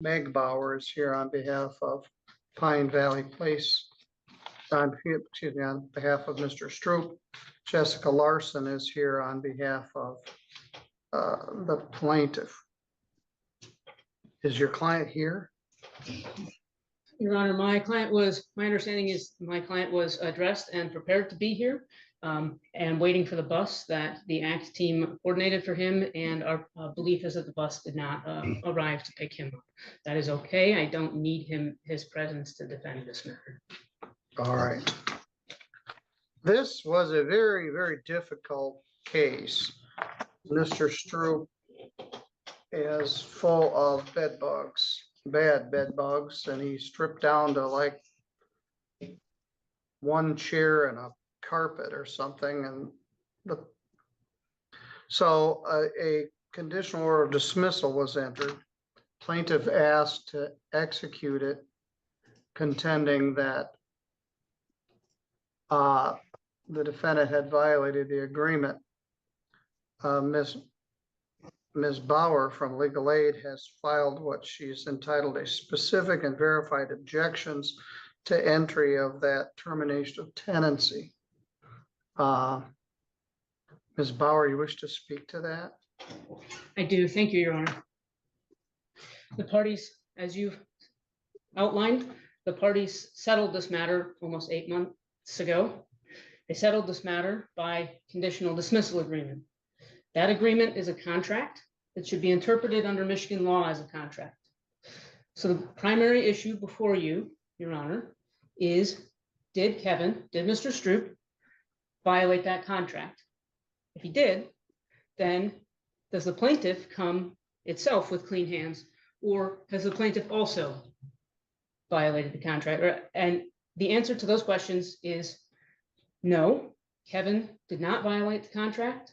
Meg Bauer is here on behalf of Pine Valley Place. Excuse me, on behalf of Mr. Stroop. Jessica Larson is here on behalf of the plaintiff. Is your client here? Your Honor, my understanding is my client was dressed and prepared to be here and waiting for the bus that the ACT team coordinated for him, and our belief is that the bus did not arrive to pick him up. That is okay. I don't need his presence to defend this matter. All right. This was a very, very difficult case. Mr. Stroop is full of bed bugs, bad bed bugs, and he stripped down to like one chair and a carpet or something. And so a conditional order of dismissal was entered. Plaintiff asked to execute it, contending that the defendant had violated the agreement. Ms. Bauer from Legal Aid has filed what she's entitled a specific and verified objections to entry of that termination of tenancy. Ms. Bauer, you wish to speak to that? I do. Thank you, Your Honor. The parties, as you've outlined, the parties settled this matter almost 8 months ago. They settled this matter by conditional dismissal agreement. That agreement is a contract that should be interpreted under Michigan law as a contract. So the primary issue before you, Your Honor, is did Mr. Stroop violate that contract? If he did, then does the plaintiff come itself with clean hands, or has the plaintiff also violated the contract? And the answer to those questions is no, Kevin did not violate the contract.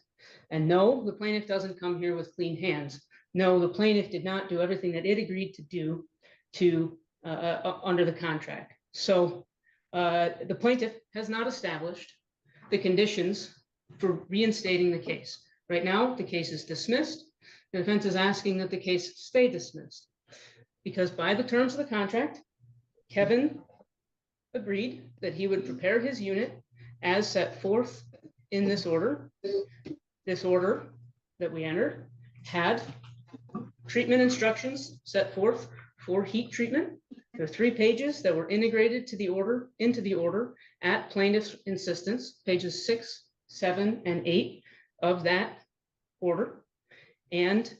And no, the plaintiff doesn't come here with clean hands. No, the plaintiff did not do everything that it agreed to do under the contract. So the plaintiff has not established the conditions for reinstating the case. Right now, the case is dismissed. The defense is asking that the case stay dismissed because by the terms of the contract, Kevin agreed that he would prepare his unit as set forth in this order. This order that we entered had treatment instructions set forth for heat treatment. There are 3 pages that were integrated to the order, into the order at plaintiff's insistence, pages 6, 7, and 8 of that order. And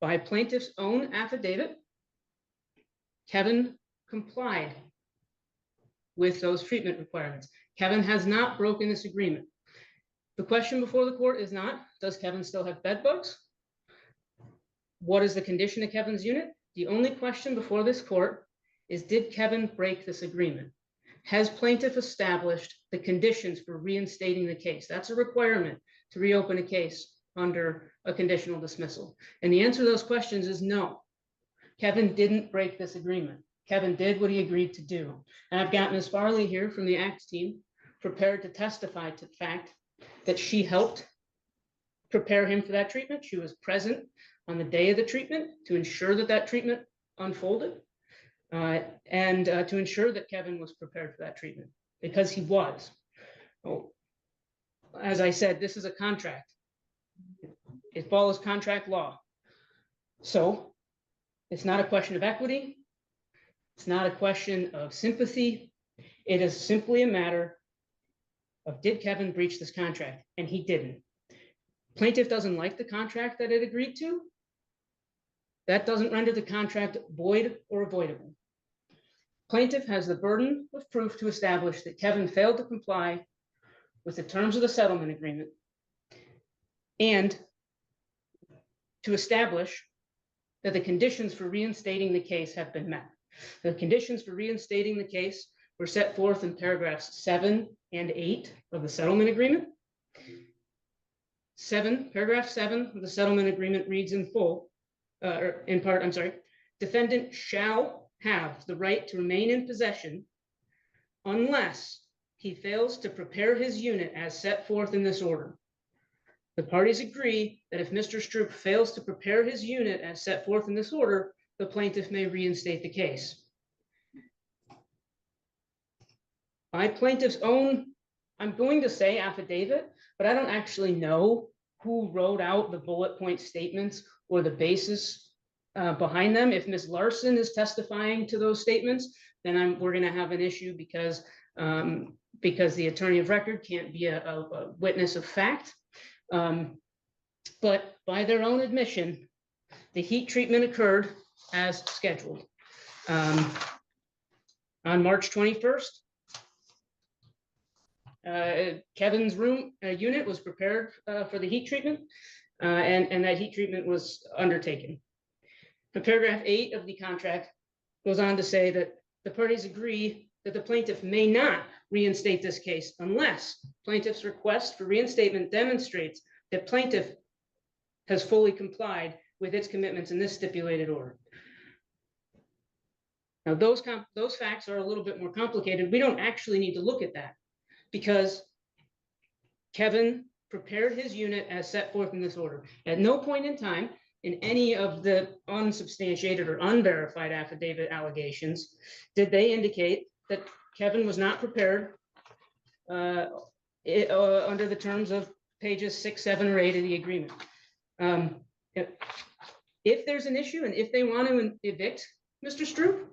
by plaintiff's own affidavit, Kevin complied with those treatment requirements. Kevin has not broken this agreement. The question before the court is not, does Kevin still have bed bugs? What is the condition of Kevin's unit? The only question before this court is, did Kevin break this agreement? Has plaintiff established the conditions for reinstating the case? That's a requirement to reopen a case under a conditional dismissal. And the answer to those questions is no. Kevin didn't break this agreement. Kevin did what he agreed to do. And I've got Ms. Farley here from the ACT team prepared to testify to the fact that she helped prepare him for that treatment. She was present on the day of the treatment to ensure that that treatment unfolded and to ensure that Kevin was prepared for that treatment because he was. Oh, as I said, this is a contract. It follows contract law. So it's not a question of equity. It's not a question of sympathy. It is simply a matter of did Kevin breach this contract? And he didn't. Plaintiff doesn't like the contract that it agreed to. That doesn't render the contract void or avoidable. Plaintiff has the burden of proof to establish that Kevin failed to comply with the terms of the settlement agreement and to establish that the conditions for reinstating the case have been met. The conditions for reinstating the case were set forth in paragraphs 7 and 8 of the settlement agreement. Paragraph 7 of the settlement agreement reads in full, or in part, I'm sorry, defendant shall have the right to remain in possession unless he fails to prepare his unit as set forth in this order. The parties agree that if Mr. Stroop fails to prepare his unit as set forth in this order, the plaintiff may reinstate the case. By plaintiff's own, I'm going to say affidavit, but I don't actually know who wrote out the bullet point statements or the basis behind them. If Ms. Larson is testifying to those statements, then we're going to have an issue because the attorney of record can't be a witness of fact. But by their own admission, the heat treatment occurred as scheduled. On March 21st, Kevin's room unit was prepared for the heat treatment, and that heat treatment was undertaken. The paragraph 8 of the contract goes on to say that the parties agree that the plaintiff may not reinstate this case unless plaintiff's request for reinstatement demonstrates that plaintiff has fully complied with its commitments in this stipulated order. Now, those facts are a little bit more complicated. We don't actually need to look at that because Kevin prepared his unit as set forth in this order. At no point in time in any of the unsubstantiated or unverified affidavit allegations did they indicate that Kevin was not prepared under the terms of pages 6, 7, or 8 of the agreement. If there's an issue and if they want to evict Mr. Stroop,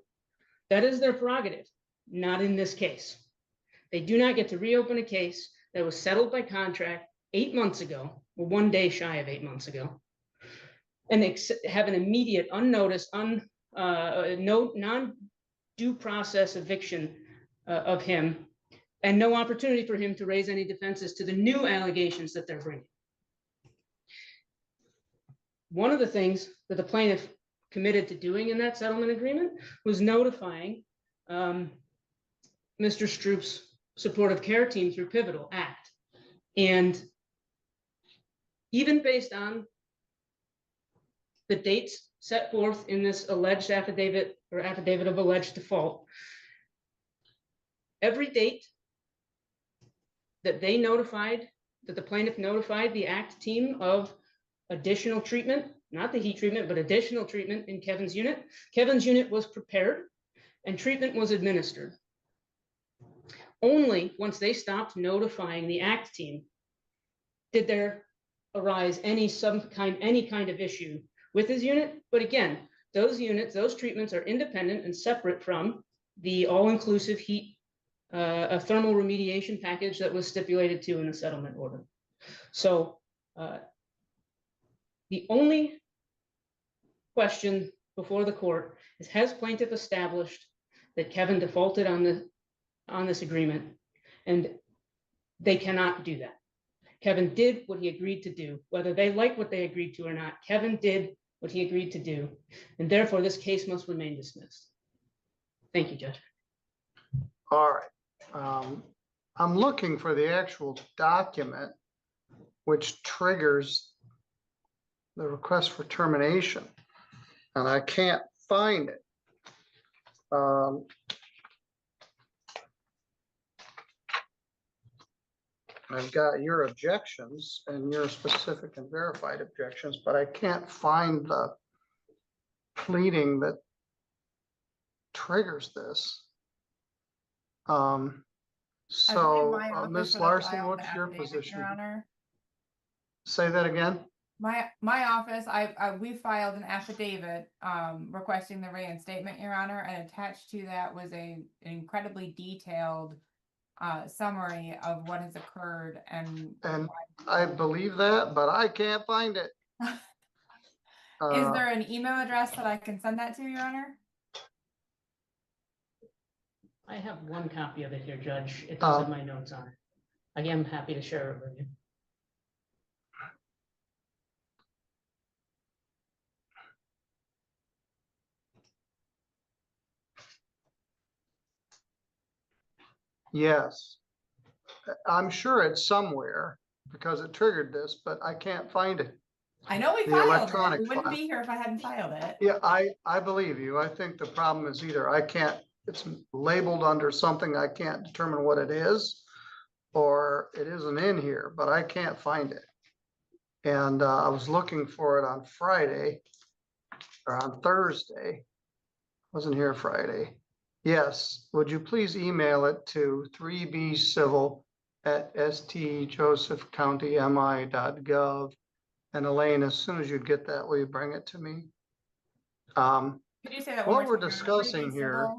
that is their prerogative, not in this case. They do not get to reopen a case that was settled by contract 8 months ago, or 1 day shy of 8 months ago, and have an immediate, unnoticed, non-due process eviction of him, and no opportunity for him to raise any defenses to the new allegations that they're bringing. One of the things that the plaintiff committed to doing in that settlement agreement was notifying Mr. Stroop's supportive care team through Pivotal Act. And even based on the dates set forth in this alleged affidavit or affidavit of alleged default, every date that they notified, that the plaintiff notified the ACT team of additional treatment, not the heat treatment, but additional treatment in Kevin's unit was prepared and treatment was administered. Only once they stopped notifying the ACT team did there arise any kind of issue with his unit. But again, those units, those treatments are independent and separate from the all-inclusive heat a thermal remediation package that was stipulated to in the settlement order. So the only question before the court is, has plaintiff established that Kevin defaulted on this agreement? And they cannot do that. Kevin did what he agreed to do, whether they like what they agreed to or not. Kevin did what he agreed to do, and therefore this case must remain dismissed. Thank you, Judge. All right. I'm looking for the actual document which triggers the request for termination, and I can't find it. I've got your objections and your specific and verified objections, but I can't find the pleading that triggers this. Ms. Larson, what's your position? Your Honor. Say that again. My office, we filed an affidavit requesting the reinstatement, Your Honor, and attached to that was an incredibly detailed summary of what has occurred, and I believe that, but I can't find it. Is there an email address that I can send that to, Your Honor? I have one copy of it here, Judge. It does have my notes on it. I am happy to share it with you. Yes, I'm sure it's somewhere because it triggered this, but I can't find it. I know we The filed electronic it. We wouldn't file. be here if I hadn't filed it. Yeah, I believe you. I think the problem is either it's labeled under something I can't determine what it is, or it isn't in here, but I can't find it. And I was looking for it on Friday. or on Thursday. Wasn't here Friday. Yes, would you please email it to 3bcivil@stjosephcountymi.gov. And Elaine, as soon as you get that, will you bring it to me? Could you say that one What more we're time, Your Honor? discussing here,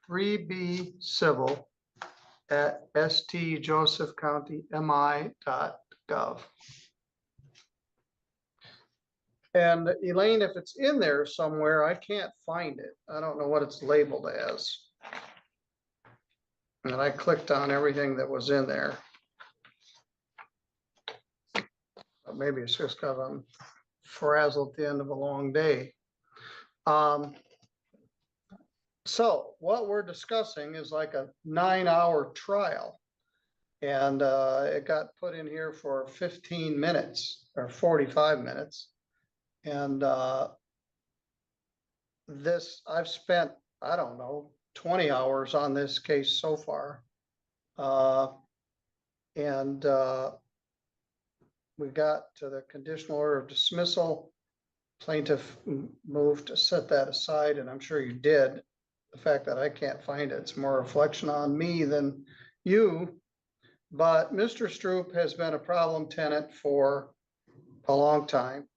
3bcivil@stjosephcountymi.gov. And Elaine, if it's in there somewhere, I can't find it. I don't know what it's labeled as. And I clicked on everything that was in there. But maybe it's just because I'm frazzled at the end of a long day. So what we're discussing is like a 9-hour trial. And it got put in here for 15 minutes or 45 minutes. And I've spent, I don't know, 20 hours on this case so far. We got to the conditional order of dismissal. Plaintiff moved to set that aside, and I'm sure you did. The fact that I can't find it, it's more reflection on me than you. But Mr. Stroop has been a problem tenant for a long time.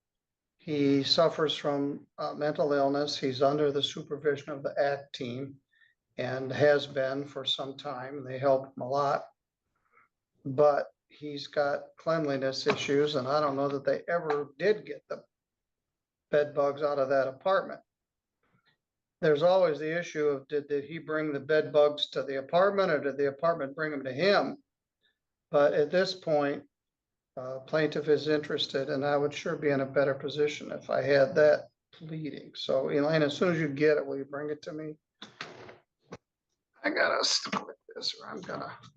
He suffers from mental illness. He's under the supervision of the ACT team and has been for some time. They help him a lot. But he's got cleanliness issues, and I don't know that they ever did get the bed bugs out of that apartment. There's always the issue of did he bring the bed bugs to the apartment, or did the apartment bring them to him? But at this point, plaintiff is interested, and I would sure be in a better position if I had that pleading. So Elaine, as soon as you get it, will you bring it to me? I gotta click this, or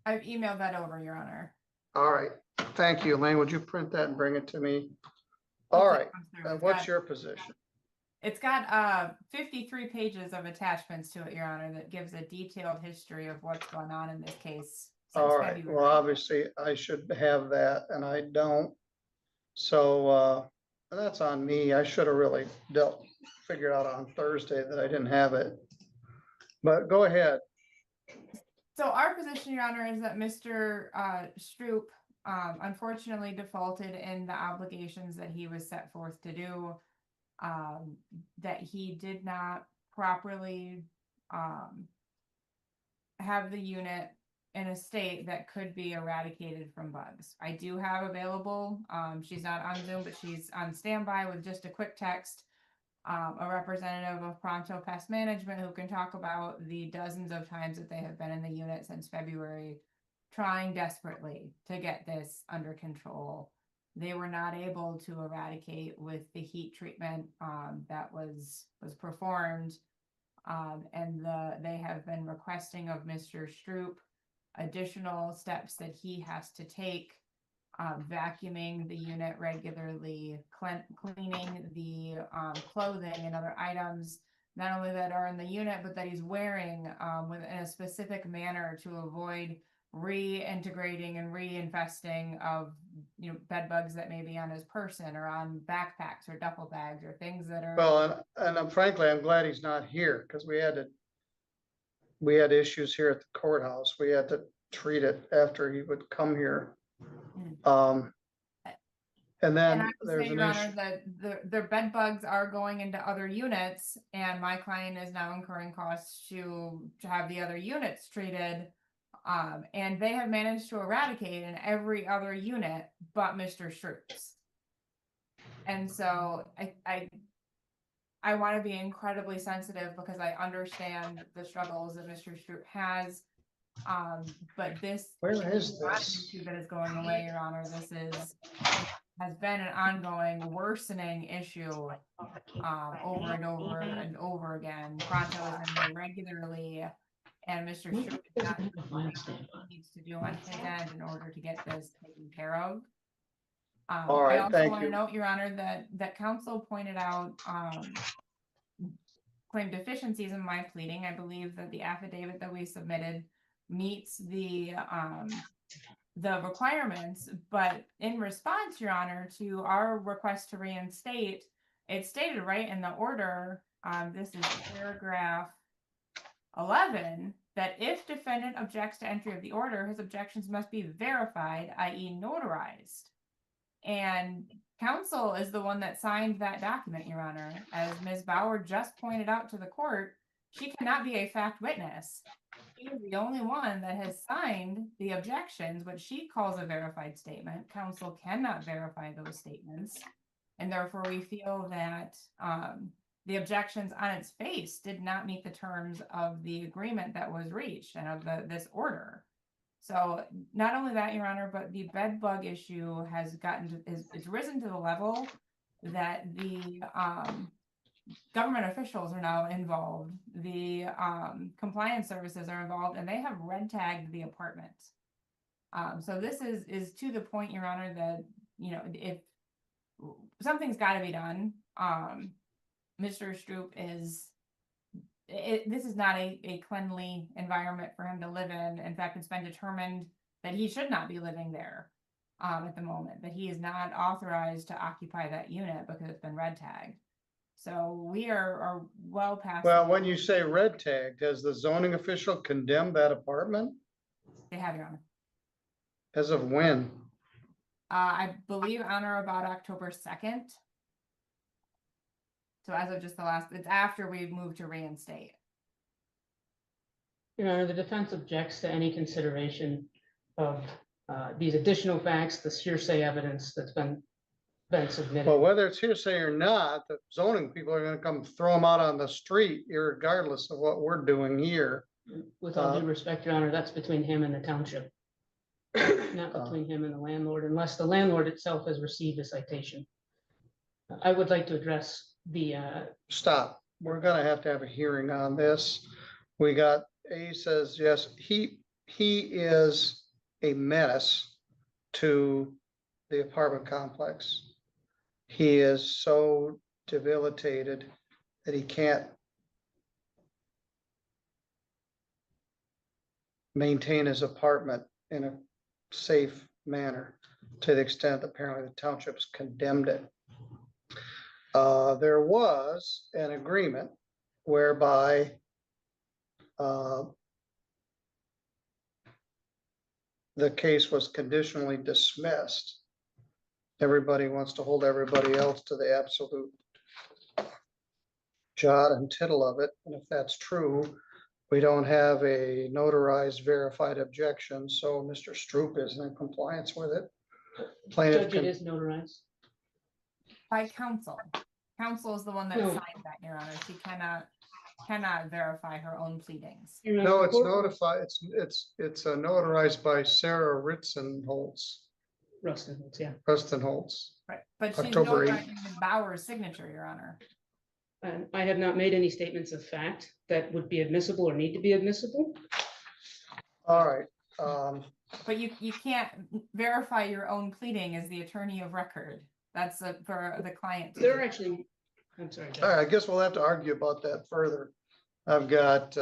I've emailed that over, Your Honor. All right, thank you, Elaine. Would you print that and bring it to me? All right, and what's your position? It's got 53 pages of attachments to it, Your Honor, that gives a detailed history of what's going on in this case. All right, February. well, obviously I should have that, and I don't. So that's on me. I should have really figured out on Thursday that I didn't have it. But go ahead. So our position, Your Honor, is that Mr. Stroop unfortunately defaulted in the obligations that he was set forth to do. That he did not properly have the unit in a state that could be eradicated from bugs. I do have available, she's not on Zoom, but she's on standby with just a quick text, a representative of Pronto Pest Management who can talk about the dozens of times that they have been in the unit since February, trying desperately to get this under control. They were not able to eradicate with the heat treatment that was performed. And they have been requesting of Mr. Stroop additional steps that he has to take, vacuuming the unit regularly, cleaning the clothing and other items, not only that are in the unit, but that he's wearing in a specific manner to avoid reintegrating and reinfesting of bed bugs that may be on his person or on backpacks or duffel bags or things that are. Well, and frankly, I'm glad he's not here, because we had issues here at the courthouse. We had to treat it after he would come here. And then there's an issue that their bed bugs are going into other units, and my client is now incurring costs to have the other units treated. And they have managed to eradicate in every other unit but Mr. Stroop's. And so I want to be incredibly sensitive because I understand the struggles that Mr. Stroop has. But this Where is not an this? issue that is going away, Your Honor. This has been an ongoing worsening issue over and over and over again. Pronto is in there regularly, and Mr. Stroop is not doing what he needs to do on his end in order to get this taken care of. All right, I also thank want you. to note, Your Honor, that counsel pointed out claim deficiencies in my pleading. I believe that the affidavit that we submitted meets the requirements, but in response, Your Honor, to our request to reinstate, It's stated right in the order, this is paragraph 11, that if defendant objects to entry of the order, his objections must be verified, i.e. notarized. And counsel is the one that signed that document, Your Honor. As Ms. Bauer just pointed out to the court, she cannot be a fact witness. She is the only one that has signed the objections, what she calls a verified statement. Counsel cannot verify those statements. And therefore, we feel that the objections on its face did not meet the terms of the agreement that was reached and of this order. So not only that, Your Honor, but the bed bug issue has it's risen to the level that the government officials are now involved. The compliance services are involved, and they have red tagged the apartment. So this is to the point, Your Honor, that, you know, if something's got to be done, Mr. Stroop this is not a cleanly environment for him to live in. In fact, it's been determined that he should not be living there at the moment, that he is not authorized to occupy that unit because it's been red tagged. So we are well past. Well, when you say red tagged, has the zoning official condemned that apartment? They have, Your Honor. As of when? I believe on or about October 2nd. So as of just it's after we've moved to reinstate. Your Honor, the defense objects to any consideration of these additional facts, the hearsay evidence that's been submitted. Well, whether it's hearsay or not, the zoning people are gonna come throw them out on the street, irregardless of what we're doing here. With all due respect, Your Honor, that's between him and the township, not between him and the landlord, unless the landlord itself has received a citation. I would like to address the Stop. We're gonna have to have a hearing on this. We got, A says, yes, he is a menace to the apartment complex. He is so debilitated that he can't maintain his apartment in a safe manner, to the extent apparently the township's condemned it. There was an agreement whereby the case was conditionally dismissed. Everybody wants to hold everybody else to the absolute jot and tittle of it. And if that's true, we don't have a notarized verified objection. So Mr. Stroop isn't in compliance with it. Plaintiff judge, it is notarized. By counsel. Counsel is the one that No. signed that, Your Honor. She cannot verify her own pleadings. No, it's notified. It's notarized by Sarah Ritzenholtz. Rustin, yeah. Holtz. Right. But she's October 8th. notarizing Ms. Bauer's signature, Your Honor. And I have not made any statements of fact that would be admissible or need to be admissible. All right. But you can't verify your own pleading as the attorney of record. That's for the client. They're actually, I'm sorry, Judge. All right, I guess we'll have to argue about that further. I've got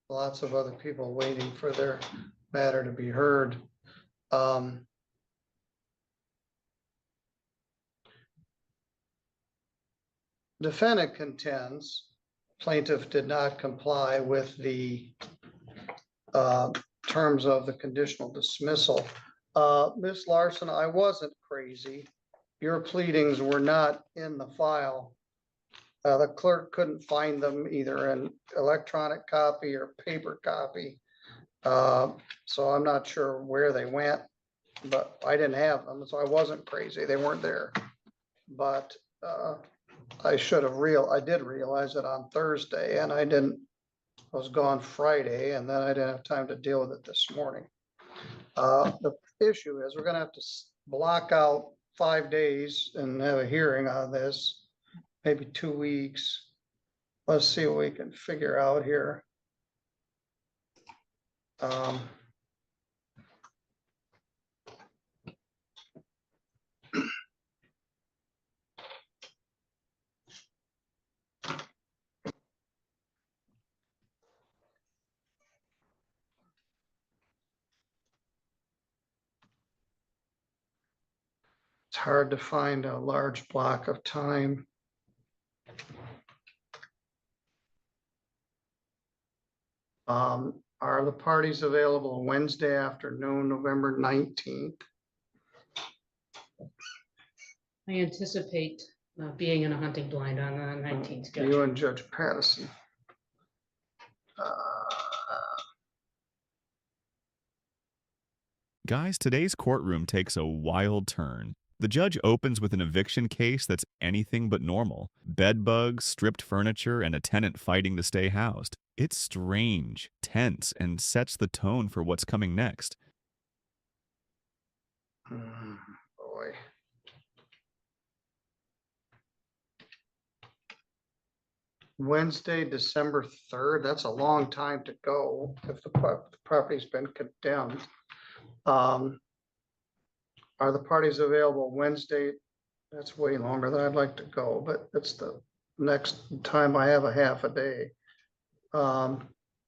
lots of other people waiting for their matter to be heard. Defendant contends plaintiff did not comply with the terms of the conditional dismissal. Ms. Larson, I wasn't crazy. Your pleadings were not in the file. The clerk couldn't find them either in electronic copy or paper copy. So I'm not sure where they went, but I didn't have them, so I wasn't crazy. They weren't there. But I did realize it on Thursday, and I was gone Friday, and then I didn't have time to deal with it this morning. The issue is we're gonna have to block out 5 days and have a hearing on this, maybe 2 weeks. Let's see what we can figure out here. It's hard to find a large block of time. Are the parties available Wednesday afternoon, November 19th? I anticipate being in a hunting blind on the 19th. You Judge. and Judge Pattison. Guys, today's courtroom takes a wild turn. The judge opens with an eviction case that's anything but normal. Bed bugs, stripped furniture, and a tenant fighting to stay housed. It's strange, tense, and sets the tone for what's coming next. Boy. Wednesday, December 3rd, that's a long time to go if the property's been condemned. Are the parties available Wednesday? That's way longer than I'd like to go, but it's the next time I have a half a day. I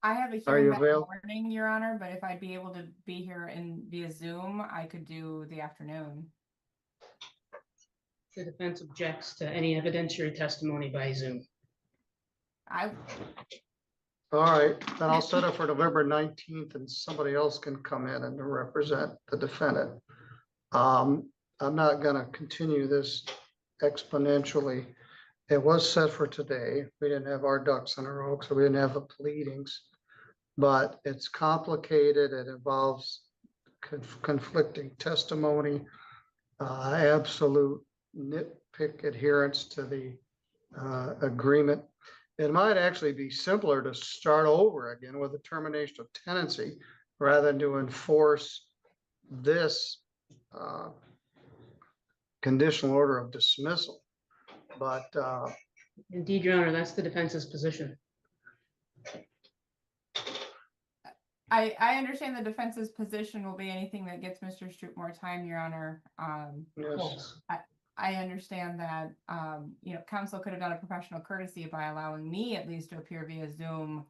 have a Are you hearing that available? morning, Your Honor, but if I'd be able to be here in via Zoom, I could do the afternoon. The defense objects to any evidentiary testimony by Zoom. I, All right, then I'll set up for November 19th and somebody else can come in and represent the defendant. I'm not gonna continue this exponentially. It was set for today. We didn't have our ducks in a row, so we didn't have the pleadings. But it's complicated. It involves conflicting testimony, absolute nitpick adherence to the agreement. It might actually be simpler to start over again with a termination of tenancy rather than to enforce this conditional order of dismissal. But Indeed, Your Honor, that's the defense's position. I understand the defense's position will be anything that gets Mr. Stroop more time, Your Honor. yes, False. I understand that, you know, counsel could have done a professional courtesy by allowing me at least to appear via Zoom.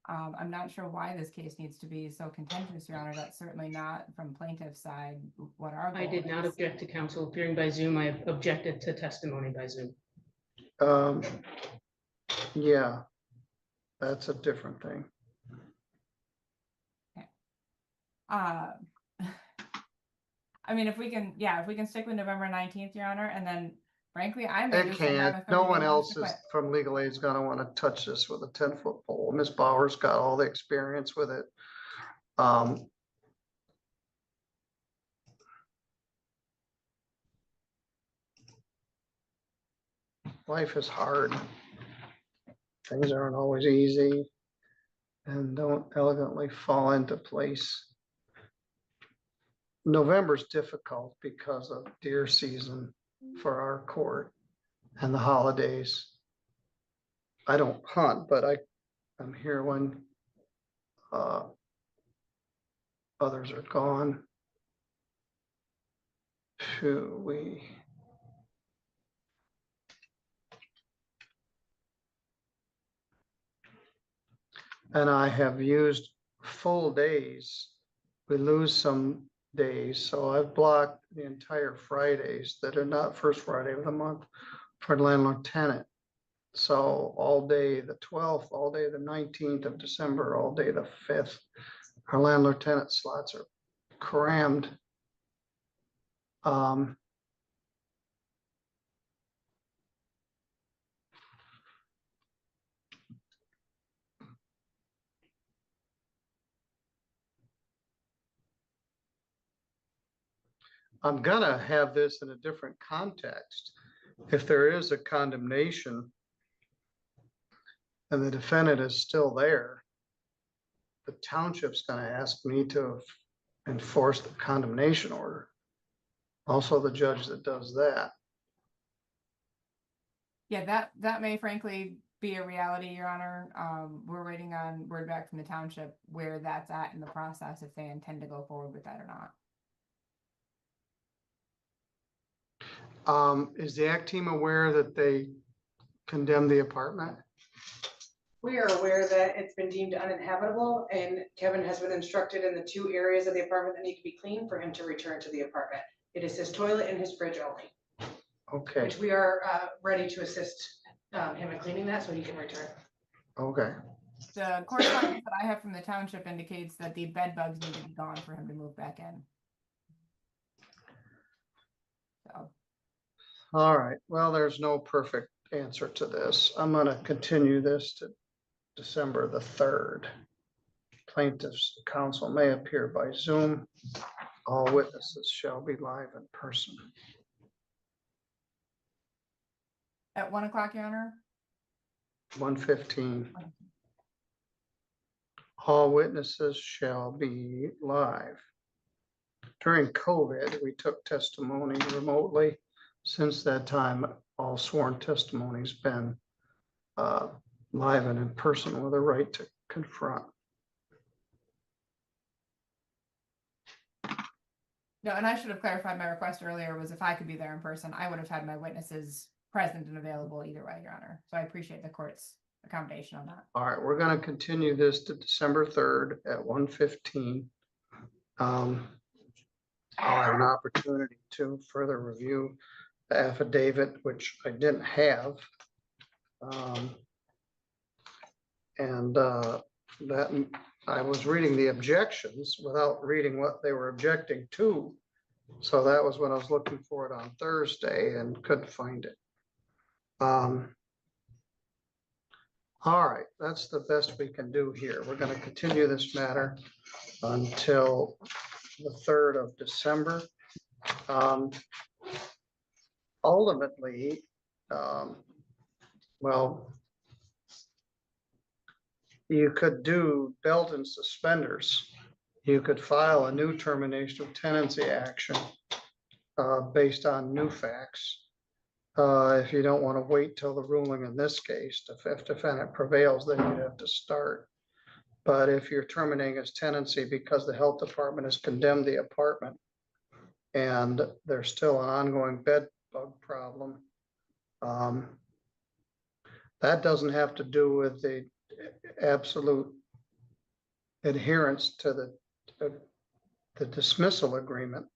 I'm not sure why this case needs to be so contentious, Your Honor. That's certainly not from plaintiff's side what our I goal did not is. object to counsel appearing by Zoom. I objected to testimony by Zoom. yeah, that's a different thing. I mean, if we can stick with November 19th, Your Honor, and then frankly, I may It just have can't. a No 30-day one notice else to is quit. from legal aid is gonna want to touch this with a 10-foot pole. Ms. Bauer's got all the experience with it. Life is hard. Things aren't always easy and don't elegantly fall into place. November's difficult because of deer season for our court and the holidays. I don't hunt, but I'm here when others are gone. And I have used full days. We lose some days, so I've blocked the entire Fridays that are not first Friday of the month for landlord tenant. So all day the 12th, all day the 19th of December, all day the 5th, our landlord tenant slots are crammed. I'm gonna have this in a different context. If there is a condemnation and the defendant is still there, the township's gonna ask me to enforce the condemnation order. Also the judge that does that. Yeah, that may frankly be a reality, Your Honor. We're waiting on word back from the township where that's at in the process, if they intend to go forward with that or not. Is the ACT team aware that they condemned the apartment? We are aware that it's been deemed uninhabitable and Kevin has been instructed in the 2 areas of the apartment that need to be cleaned for him to return to the apartment. It is his toilet and his fridge only, Okay, which we are ready to assist him and cleaning that so he can return. Okay, The correspondence that I have from the township indicates that the bed bugs need to be gone for him to move back in. So, all right. Well, there's no perfect answer to this. I'm gonna continue this to December the 3rd. Plaintiff's counsel may appear by Zoom. All witnesses shall be live in person. at 1 o'clock, Your Honor? 1:15. All witnesses shall be live. During COVID, we took testimony remotely. Since that time, all sworn testimony's been live and in person with a right to confront. No, and I should have clarified my request earlier was if I could be there in person, I would have had my witnesses present and available either way, Your Honor. So I appreciate the court's accommodation on that. All right, we're gonna continue this to December 3rd at 1:15. I'll have an opportunity to further review the affidavit, which I didn't have. And that, I was reading the objections without reading what they were objecting to. So that was when I was looking for it on Thursday and couldn't find it. All right, that's the best we can do here. We're going to continue this matter until the 3rd of December. Ultimately, well, you could do belt and suspenders. You could file a new termination of tenancy action based on new facts. If you don't want to wait till the ruling in this case, if defendant prevails, then you'd have to start. But if you're terminating his tenancy because the health department has condemned the apartment and there's still an ongoing bed bug problem, that doesn't have to do with the absolute adherence to the dismissal agreement.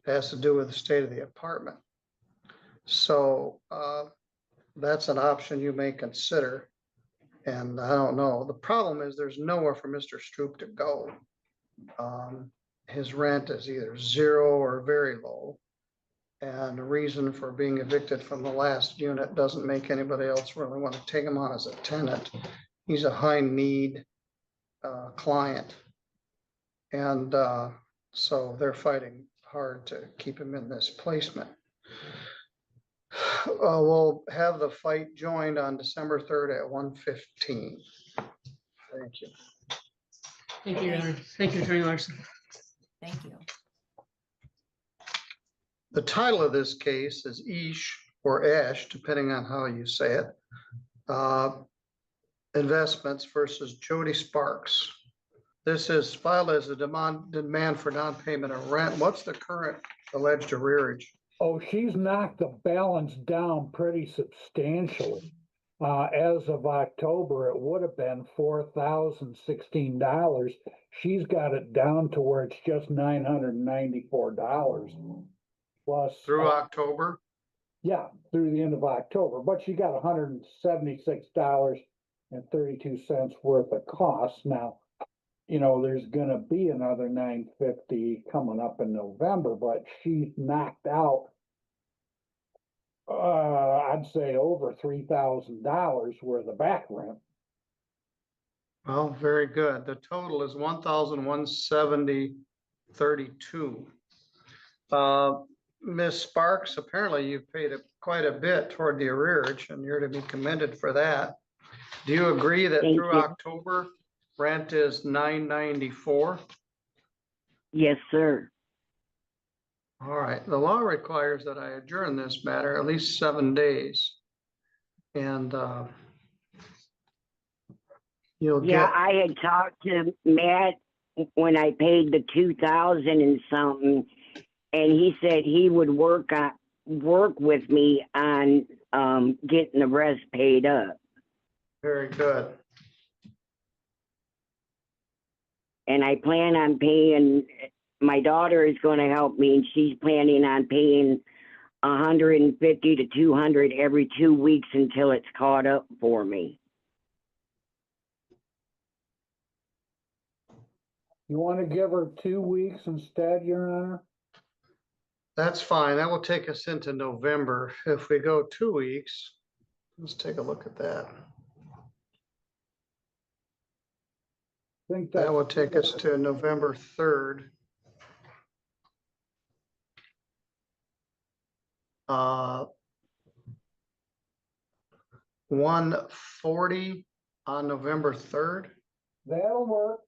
It has to do with the state of the apartment. So that's an option you may consider. And I don't know. The problem is there's nowhere for Mr. Stroop to go. His rent is either zero or very low. And the reason for being evicted from the last unit doesn't make anybody else really want to take him on as a tenant. He's a high need client. And so they're fighting hard to keep him in this placement. We'll have the fight joined on December 3rd at 1:15. Thank you. Thank you, Your Honor. Thank you, Attorney Larson. Thank you. The title of this case is Ish or Ash, depending on how you say it. Investments versus Jody Sparks. This is filed as a demand for non-payment of rent. What's the current alleged arrearage? Oh, she's knocked the balance down pretty substantially. As of October, it would have been $4,016. She's got it down to where it's just $994 plus. Through October? Yeah, through the end of October, but she got $176.32 worth of costs. Now, you know, there's gonna be another $950 coming up in November, but she's knocked out I'd say over $3,000 worth of back rent. Well, very good. The total is $1,170.32. Ms. Sparks, apparently you paid quite a bit toward the arrearage and you're to be commended for that. Do you agree that Thank through you. October, rent is $994? Yes, sir. All right, the law requires that I adjourn this matter at least 7 days. And you'll Yeah, get, I had talked to Matt when I paid the 2,000 and something, and he said he would work with me on getting the rest paid up. very good. And I plan on paying. My daughter is going to help me, and she's planning on paying 150 to 200 every 2 weeks until it's caught up for me. You wanna give her 2 weeks instead, Your Honor? That's fine. That will take us into November. If we go 2 weeks, let's take a look at that. Think That that's, will take us to November 3rd. 140 on November 3rd. that'll work.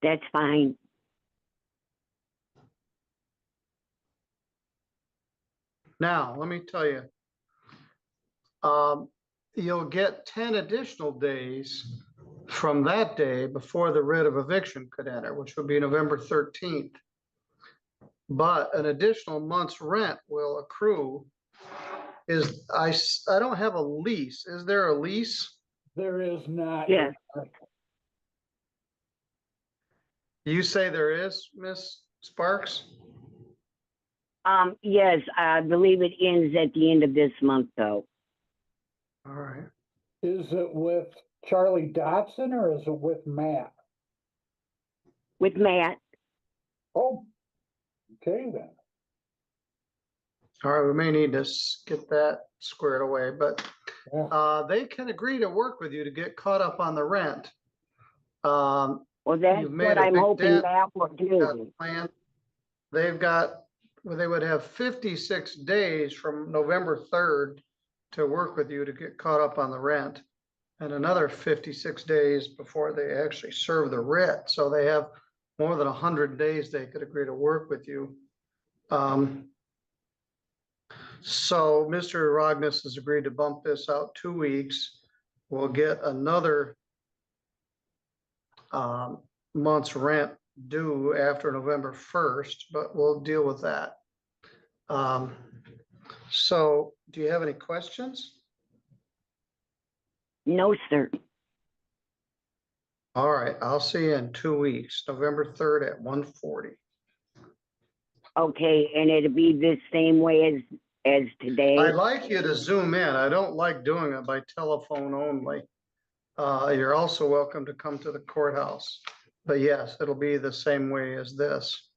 That's fine. Now, let me tell you. You'll get 10 additional days from that day before the writ of eviction could enter, which would be November 13th. But an additional month's rent will accrue. I don't have a lease. Is there a lease? There is not. Yes. You say there is, Miss Sparks? Yes, I believe it ends at the end of this month, though. All right. Is it with Charlie Dotson or is it with Matt? With Matt. Oh, okay then. All right, we may need to get that squared away, but Yeah. they can agree to work with you to get caught up on the rent. Well, that's You've made what a I'm big hoping dent. Matt will do. Plan. They've got, well, they would have 56 days from November 3rd to work with you to get caught up on the rent, and another 56 days before they actually serve the writ. So they have more than 100 days they could agree to work with you. So Mr. Rognus has agreed to bump this out 2 weeks. We'll get another month's rent due after November 1st, but we'll deal with that. So do you have any questions? No, sir. All right, I'll see you in 2 weeks, November 3rd at 1:40. Okay, and it'll be the same way as today. I'd like you to zoom in. I don't like doing it by telephone only. You're also welcome to come to the courthouse, but yes, it'll be the same way as this.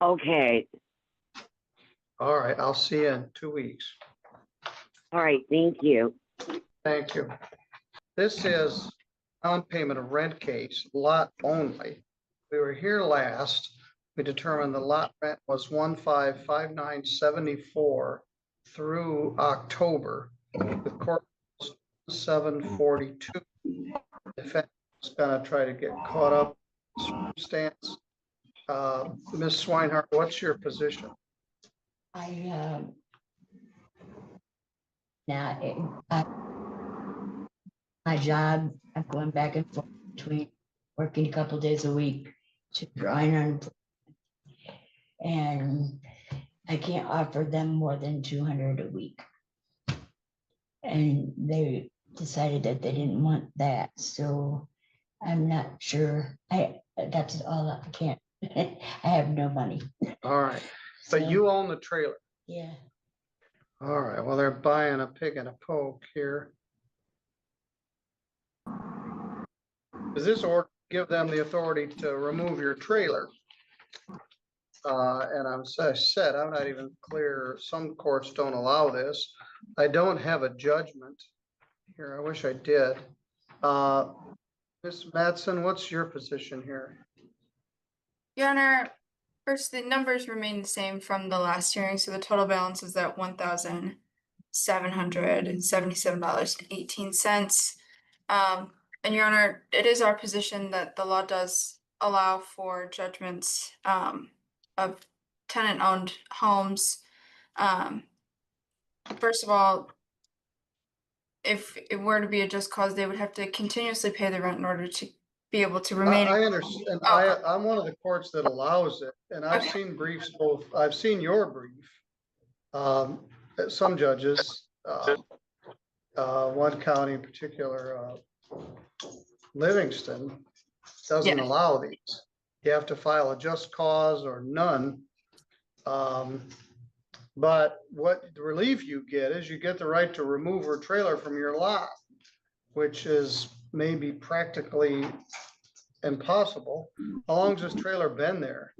Okay. All right, I'll see you in 2 weeks. All right. Thank you. Thank you. This is non-payment of rent case, lot only. We were here last. We determined the lot rent was 1559.74 through October. The court was 742. Defendant is gonna try to get caught up in circumstance. Ms. Swinehart, what's your position? My job, I'm going back and forth between working a couple days a week to drawing on. And I can't offer them more than 200 a week. And they decided that they didn't want that, so I'm not sure. That's all I can't. I have no money. All right, but So, you own the trailer. yeah. All right, well, they're buying a pig and a poke here. Does this order give them the authority to remove your trailer? And I said, I'm not even clear. Some courts don't allow this. I don't have a judgment here. I wish I did. Ms. Mattson, what's your position here? Your Honor, first, the numbers remain the same from the last hearing, so the total balance is at $1,777.18. And Your Honor, it is our position that the law does allow for judgments of tenant-owned homes. First of all, if it were to be a just cause, they would have to continuously pay the rent in order to be able to remain. I understand. Oh. I'm one of the courts that allows it, and I've Okay. seen briefs both. I've seen your brief. Some judges, one county in particular, Livingston, doesn't Yeah. allow these. You have to file a just cause or none But what the relief you get is you get the right to remove her trailer from your lot, which is maybe practically impossible. How long's this trailer been there?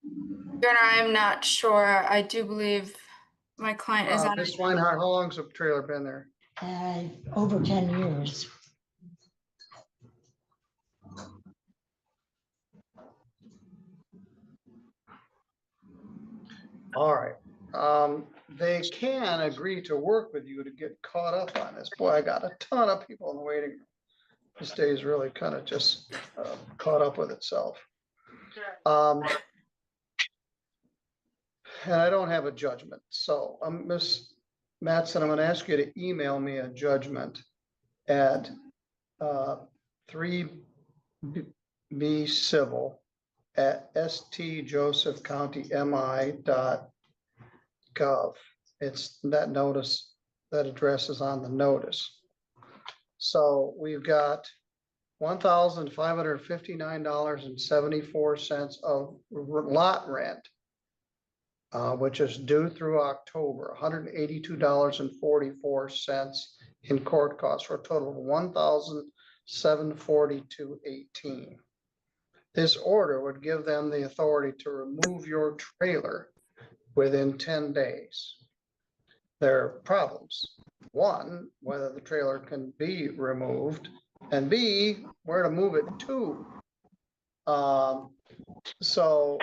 Your Honor, I'm not sure. I do believe my client is on. Ms. Swinehart, how long's the trailer been there? Over 10 years. All right. They can agree to work with you to get caught up on this. Boy, I got a ton of people in the waiting room. This day is really kind of just caught up with itself. And I don't have a judgment. So Ms. Mattson, I'm going to ask you to email me a judgment at 3B Civil at stjosephcountymi.gov. It's that notice, that address is on the notice. So we've got $1,559.74 of lot rent, which is due through October, $182.44 in court costs for a total of $1,742.18. This order would give them the authority to remove your trailer within 10 days. There are problems. One, whether the trailer can be removed, and B, where to move it to. So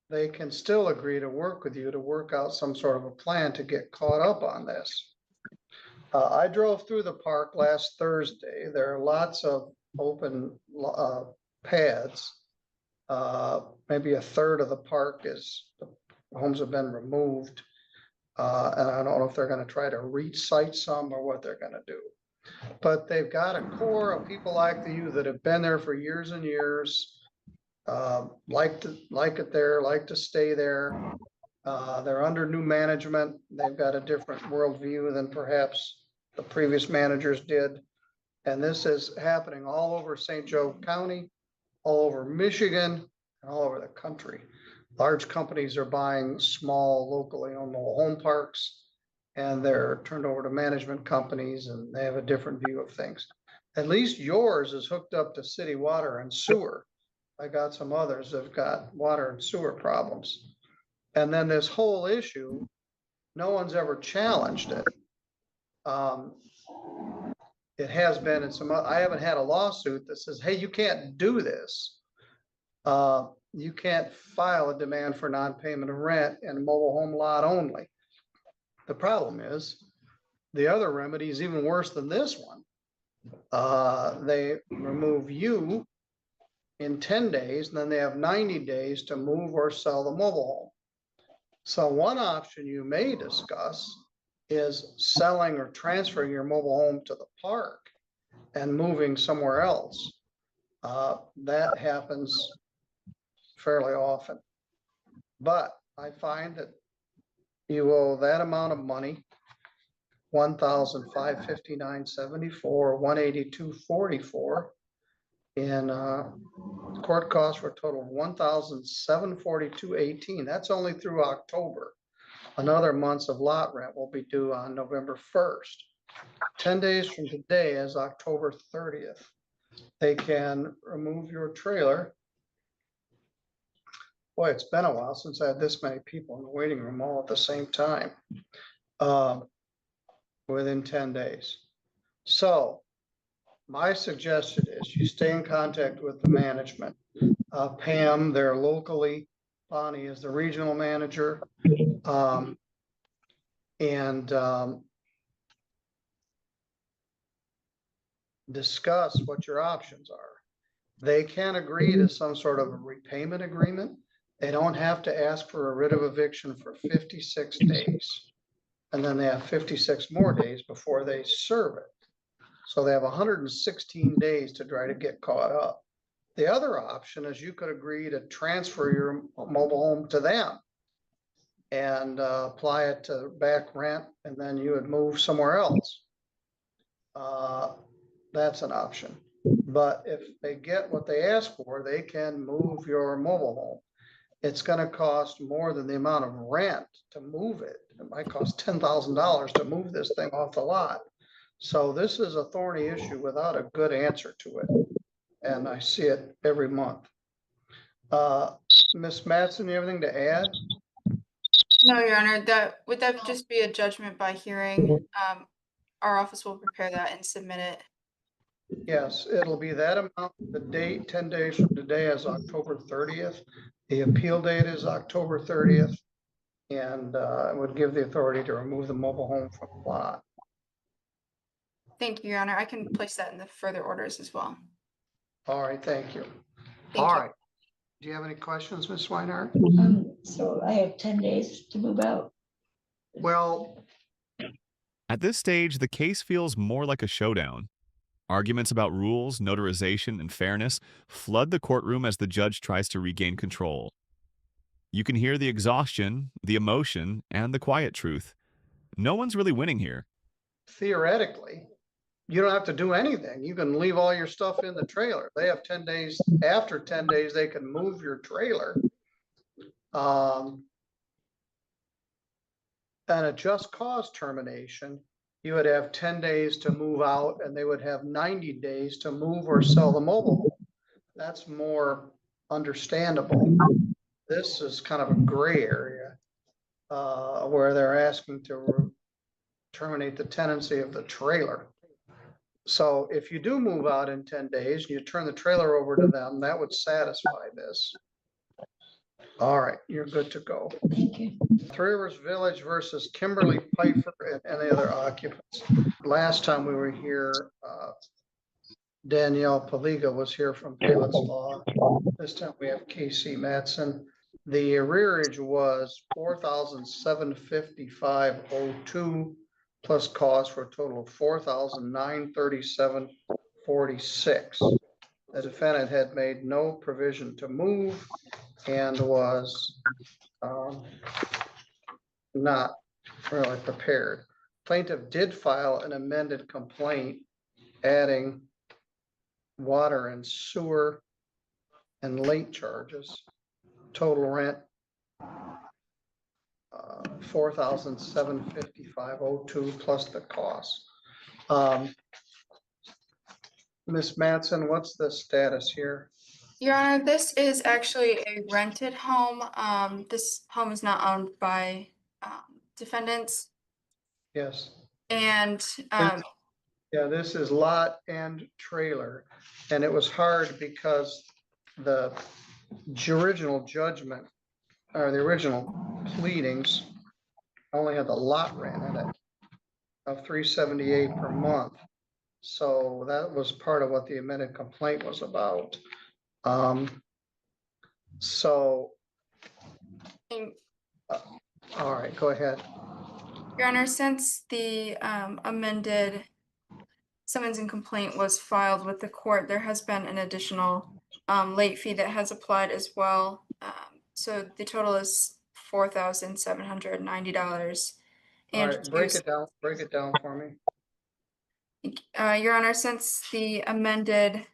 they can still agree to work with you to work out some sort of a plan to get caught up on this. I drove through the park last Thursday. There are lots of open pads. Maybe a third of the park is, the homes have been removed. And I don't know if they're going to try to re-site some or what they're going to do. But they've got a core of people like you that have been there for years and years, like it there, like to stay there. They're under new management. They've got a different worldview than perhaps the previous managers did. And this is happening all over St. Joe County, all over Michigan, and all over the country. Large companies are buying small, locally owned mobile home parks, and they're turned over to management companies, and they have a different view of things. At least yours is hooked up to city water and sewer. I got some others that have got water and sewer problems. And then this whole issue, no one's ever challenged it. It has been in some, I haven't had a lawsuit that says, hey, you can't do this. You can't file a demand for non-payment of rent in a mobile home lot only. The problem is the other remedy is even worse than this one. They remove you in 10 days, and then they have 90 days to move or sell the mobile home. So one option you may discuss is selling or transferring your mobile home to the park and moving somewhere else. That happens fairly often. But I find that you owe that amount of money, $1,559.74, $182.44 in court costs for a total of $1,742.18. That's only through October. Another month's of lot rent will be due on November 1st. 10 days from today is October 30th. They can remove your trailer. Boy, it's been a while since I had this many people in the waiting room all at the same time, within 10 days. So my suggestion is you stay in contact with the management. Pam, they're locally, Bonnie is the regional manager. Discuss what your options are. They can agree to some sort of a repayment agreement. They don't have to ask for a writ of eviction for 56 days. And then they have 56 more days before they serve it. So they have 116 days to try to get caught up. The other option is you could agree to transfer your mobile home to them and apply it to back rent, and then you would move somewhere else. That's an option. But if they get what they ask for, they can move your mobile home. It's gonna cost more than the amount of rent to move it. It might cost $10,000 to move this thing off the lot. So this is a thorny issue without a good answer to it. And I see it every month. Ms. Mattson, you have anything to add? No, Your Honor, would that just be a judgment by hearing? Our office will prepare that and submit it. Yes, it'll be that amount. The date, 10 days from today is October 30th. The appeal date is October 30th. And it would give the authority to remove the mobile home from the lot. Thank you, Your Honor. I can place that in the further orders as well. All right, thank you. Thank All you. right. Do you have any questions, Ms. Swinehart? So I have 10 days to move out. Well, At this stage, the case feels more like a showdown. Arguments about rules, notarization, and fairness flood the courtroom as the judge tries to regain control. You can hear the exhaustion, the emotion, and the quiet truth. No one's really winning here. theoretically, you don't have to do anything. You can leave all your stuff in the trailer. They have 10 days. After 10 days, they can move your trailer. And a just cause termination, you would have 10 days to move out and they would have 90 days to move or sell the mobile home. That's more understandable. This is kind of a gray area where they're asking to terminate the tenancy of the trailer. So if you do move out in 10 days, you turn the trailer over to them, that would satisfy this. All right, you're good to go. Thank you. Three Rivers Village versus Kimberly Pfeiffer and any other occupants. Last time we were here, Danielle Paliga was here from Payless Law. This time we have Casey Mattson. The arrearage was $4,755.02 plus cost for a total of $4,937.46. The defendant had made no provision to move and was not really prepared. Plaintiff did file an amended complaint adding water and sewer and late charges. Total rent $4,755.02 plus the cost. Ms. Mattson, what's the status here? Your Honor, this is actually a rented home. This home is not owned by defendants. Yes. And Yeah, this is lot and trailer. And it was hard because the original judgment or the original pleadings only had the lot rent in it of $378 per month. So that was part of what the amended complaint was about. All right, go ahead. Your Honor, since the amended summons and complaint was filed with the court, there has been an additional late fee that has applied as well. So the total is $4,790. All right, break it down for me. Your Honor, since the amended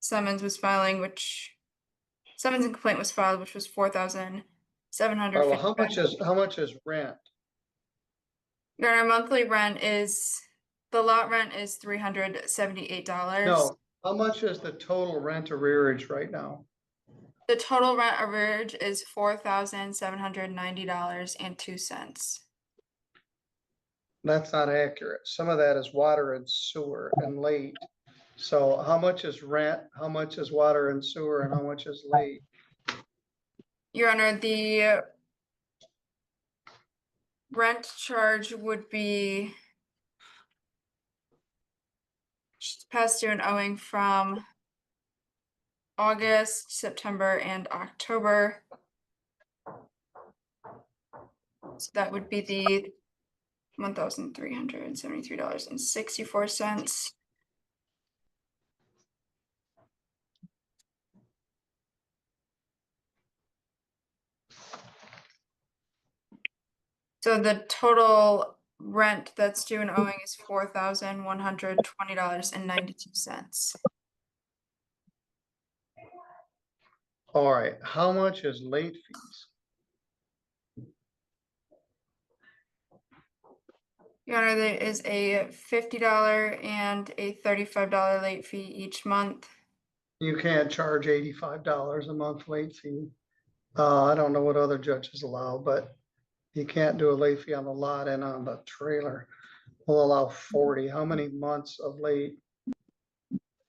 summons was filing, summons and complaint was filed, which was $4,750. Well, how much is rent? Your Honor, monthly rent the lot rent is $378. No, how much is the total rent arrearage right now? The total rent arrearage is $4,790.02. That's not accurate. Some of that is water and sewer and late. So how much is rent? How much is water and sewer and how much is late? Your Honor, the rent charge would be past due and owing from August, September, and October. So that would be the $1,373.64. So the total rent that's due and owing is $4,120.92. All right, how much is late fees? Your Honor, there is a $50 and a $35 late fee each month. You can't charge $85 a month late fee. I don't know what other judges allow, but you can't do a late fee on the lot and on the trailer. We'll allow 40. How many months of late?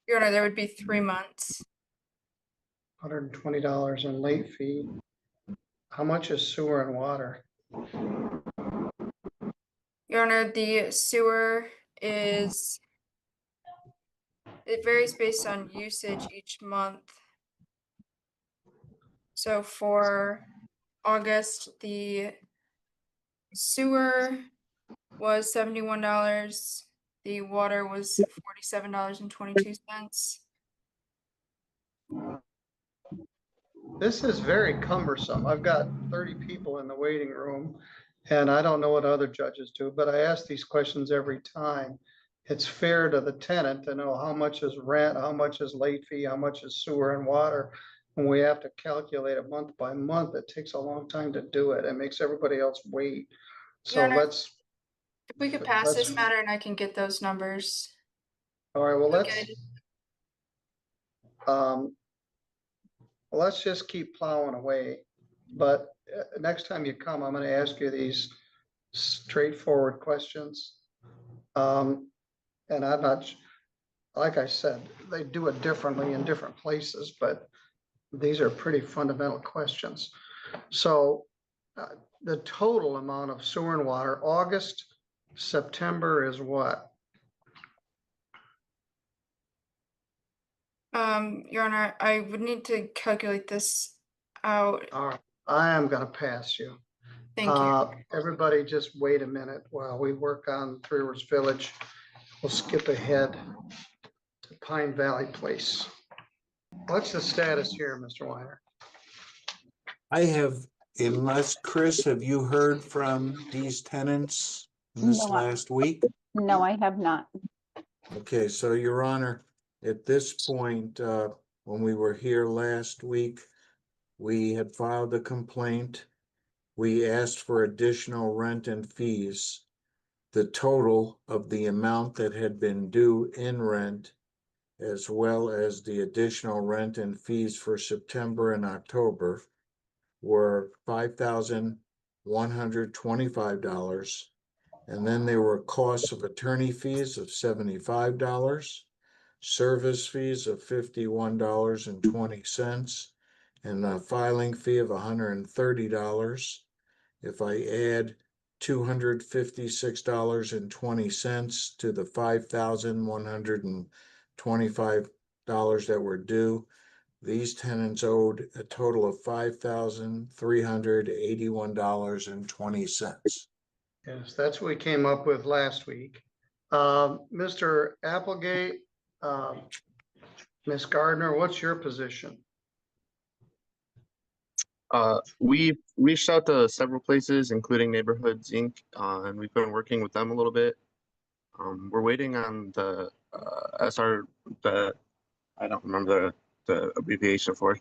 Your Honor, there would be 3 months. $120 in late fee. How much is sewer and water? Your Honor, the sewer is, it varies based on usage each month. So for August, the sewer was $71. The water was $47.22. This is very cumbersome. I've got 30 people in the waiting room and I don't know what other judges do, but I ask these questions every time. It's fair to the tenant to know how much is rent, how much is late fee, how much is sewer and water. When we have to calculate it month by month, it takes a long time to do it. It makes everybody else wait. So Your Honor, let's, if we could pass this let's- matter and I can get those numbers. all right, well, Okay. let's just keep plowing away. But next time you come, I'm going to ask you these straightforward questions. And I'm not, like I said, they do it differently in different places, but these are pretty fundamental questions. So the total amount of sewer and water, August, September is what? Your Honor, I would need to calculate this out. All right, I am going to pass you. Thank you. Everybody just wait a minute while we work on Three Rivers Village. We'll skip ahead to Pine Valley Place. What's the status here, Mr. Weiner? I have, unless, Chris, have you heard from these tenants in this No, last week? No, I have not. Okay, so Your Honor, at this point, when we were here last week, we had filed a complaint. We asked for additional rent and fees. The total of the amount that had been due in rent, as well as the additional rent and fees for September and October, were $5,125. And then there were costs of attorney fees of $75, service fees of $51.20, and a filing fee of $130. If I add $256.20 to the $5,125 that were due, these tenants owed a total of $5,381.20. Yes, that's what we came up with last week. Mr. Applegate, Ms. Gardner, what's your position? We've reached out to several places, including Neighborhoods Inc., and we've been working with them a little bit. We're waiting on the I don't remember the abbreviation for it,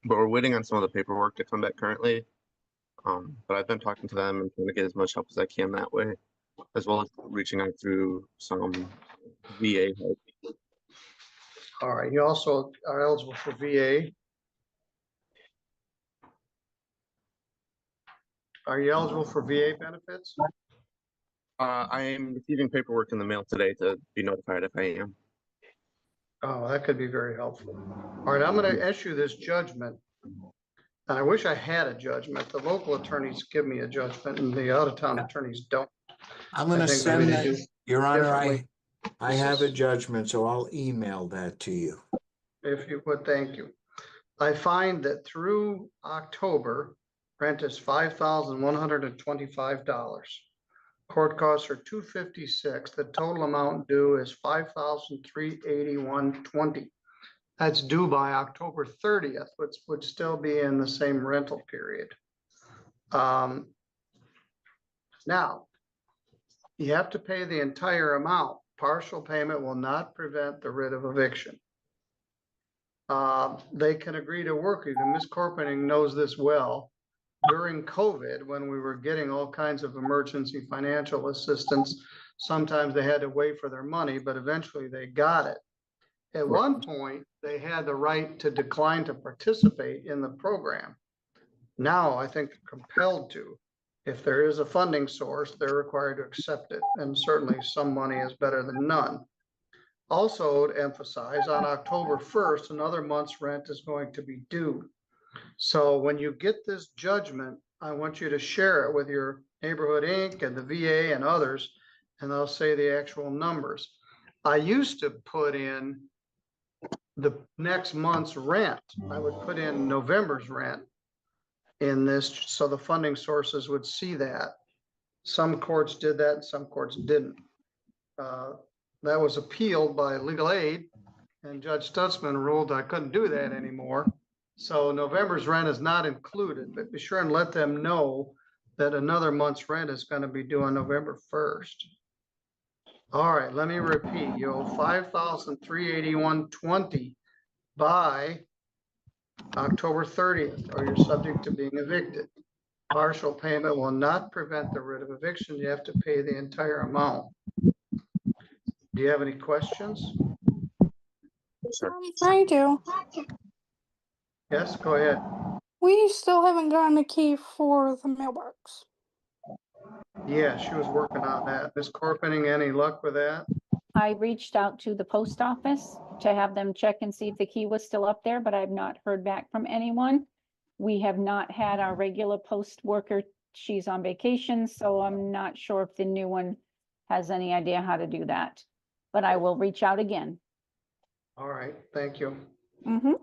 but we're waiting on some of the paperwork to come back currently. But I've been talking to them and trying to get as much help as I can that way, as well as reaching out through some VA help. All right, you also are eligible for VA. Are you eligible for VA benefits? I am receiving paperwork in the mail today to be notified if I am. Oh, that could be very helpful. All right, I'm going to issue this judgment. And I wish I had a judgment. The local attorneys give me a judgment and the out-of-town attorneys don't. I'm gonna I think send maybe that, they do Your Honor, differently. I have a judgment, so I'll email that to you. If you would, thank you. I find that through October, rent is $5,125. Court costs are $256. The total amount due is $5,381.20. That's due by October 30th, which would still be in the same rental period. Now, you have to pay the entire amount. Partial payment will not prevent the writ of eviction. they can agree to work with you. Ms. Corpening knows this well. During COVID, when we were getting all kinds of emergency financial assistance, sometimes they had to wait for their money, but eventually they got it. At one point, they had the right to decline to participate in the program. Now, I think they're compelled to. If there is a funding source, they're required to accept it, and certainly some money is better than none. Also, to emphasize, on October 1st, another month's rent is going to be due. So when you get this judgment, I want you to share it with your neighborhood Inc. and the VA and others, and they'll say the actual numbers. I used to put in the next month's rent. I would put in November's rent in this, so the funding sources would see that. Some courts did that, and some courts didn't. That was appealed by legal aid, and Judge Stutzman ruled I couldn't do that anymore. So November's rent is not included, but be sure and let them know that another month's rent is going to be due on November 1st. All right, let me repeat. You owe $5,381.20 by October 30th, or you're subject to being evicted. Partial payment will not prevent the writ of eviction. You have to pay the entire amount. Do you have any questions? I do. Yes, go ahead. We still haven't gotten a key for the mailbox. Yeah, she was working on that. Ms. Corpening, any luck with that? I reached out to the post office to have them check and see if the key was still up there, but I've not heard back from anyone. We have not had our regular post worker. She's on vacation, so I'm not sure if the new one has any idea how to do that. But I will reach out again. All right, thank you. Mm-hmm.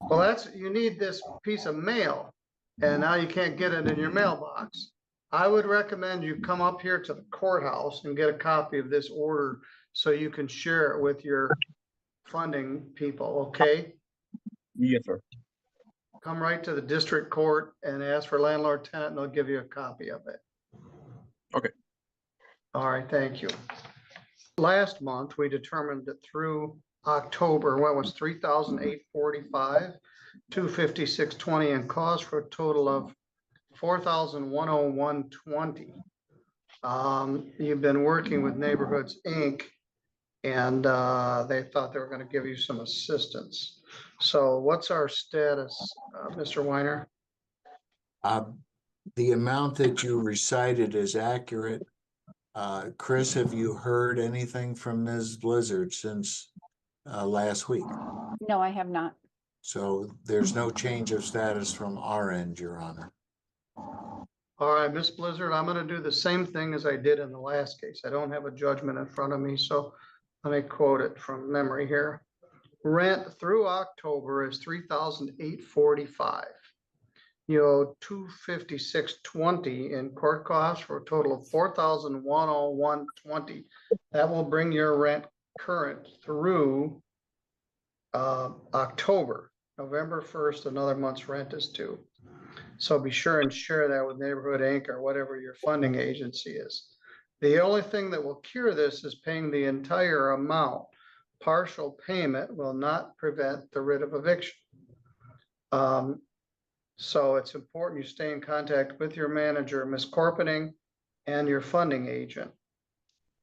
Well, you need this piece of mail, and now you can't get it in your mailbox. I would recommend you come up here to the courthouse and get a copy of this order so you can share it with your funding people, okay? Yes, sir. Come right to the district court and ask for landlord tenant, and they'll give you a copy of it. Okay. All right, thank you. Last month, we determined that through October, what was $3,845, $256.20 in cost, for a total of $4,101.20. You've been working with Neighborhoods Inc. and they thought they were going to give you some assistance. So what's our status, Mr. Weiner? The amount that you recited is accurate. Chris, have you heard anything from Ms. Blizzard since last week? No, I have not. So there's no change of status from our end, Your Honor. All right, Ms. Blizzard, I'm going to do the same thing as I did in the last case. I don't have a judgment in front of me, so let me quote it from memory here. Rent through October is $3,845. You owe $256.20 in court costs for a total of $4,101.20. That will bring your rent current through October. November 1st, another month's rent is due. So be sure and share that with Neighborhood Inc. or whatever your funding agency is. The only thing that will cure this is paying the entire amount. Partial payment will not prevent the writ of eviction. So it's important you stay in contact with your manager, Ms. Corpening, and your funding agent.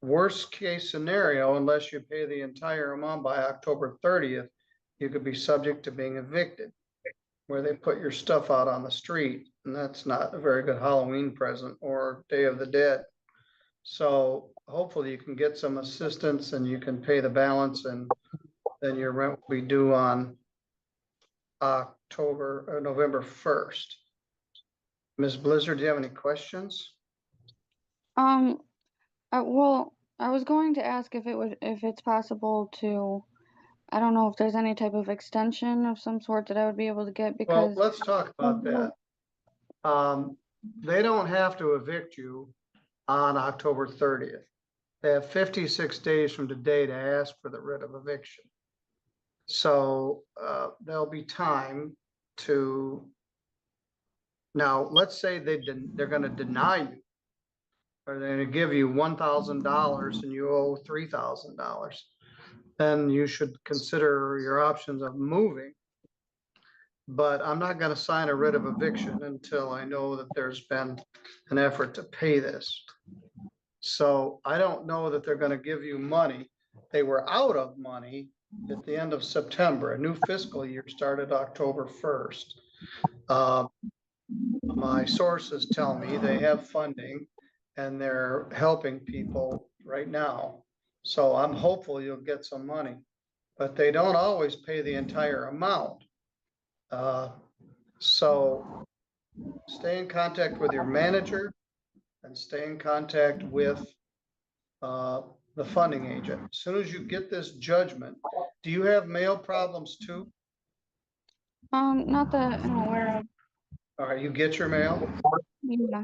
Worst case scenario, unless you pay the entire amount by October 30th, you could be subject to being evicted, where they put your stuff out on the street. And that's not a very good Halloween present or Day of the Dead. So hopefully you can get some assistance and you can pay the balance, and then your rent will be due on November 1st. Ms. Blizzard, do you have any questions? Well, I was going to ask if it's possible to, I don't know if there's any type of extension of some sort that I would be able to get, because. Well, let's talk about that. They don't have to evict you on October 30th. They have 56 days from today to ask for the writ of eviction. So there'll be time to, now let's say they're going to deny you, or they're going to give you $1,000 and you owe $3,000. Then you should consider your options of moving. but I'm not gonna sign a writ of eviction until I know that there's been an effort to pay this. So I don't know that they're gonna give you money. They were out of money at the end of September. A new fiscal year started October 1st. My sources tell me they have funding and they're helping people right now. So I'm hopeful you'll get some money, but they don't always pay the entire amount. So stay in contact with your manager and stay in contact with the funding agent. As soon as you get this judgment, do you have mail problems too? Not that I'm aware of. All right, you get your mail? Yeah.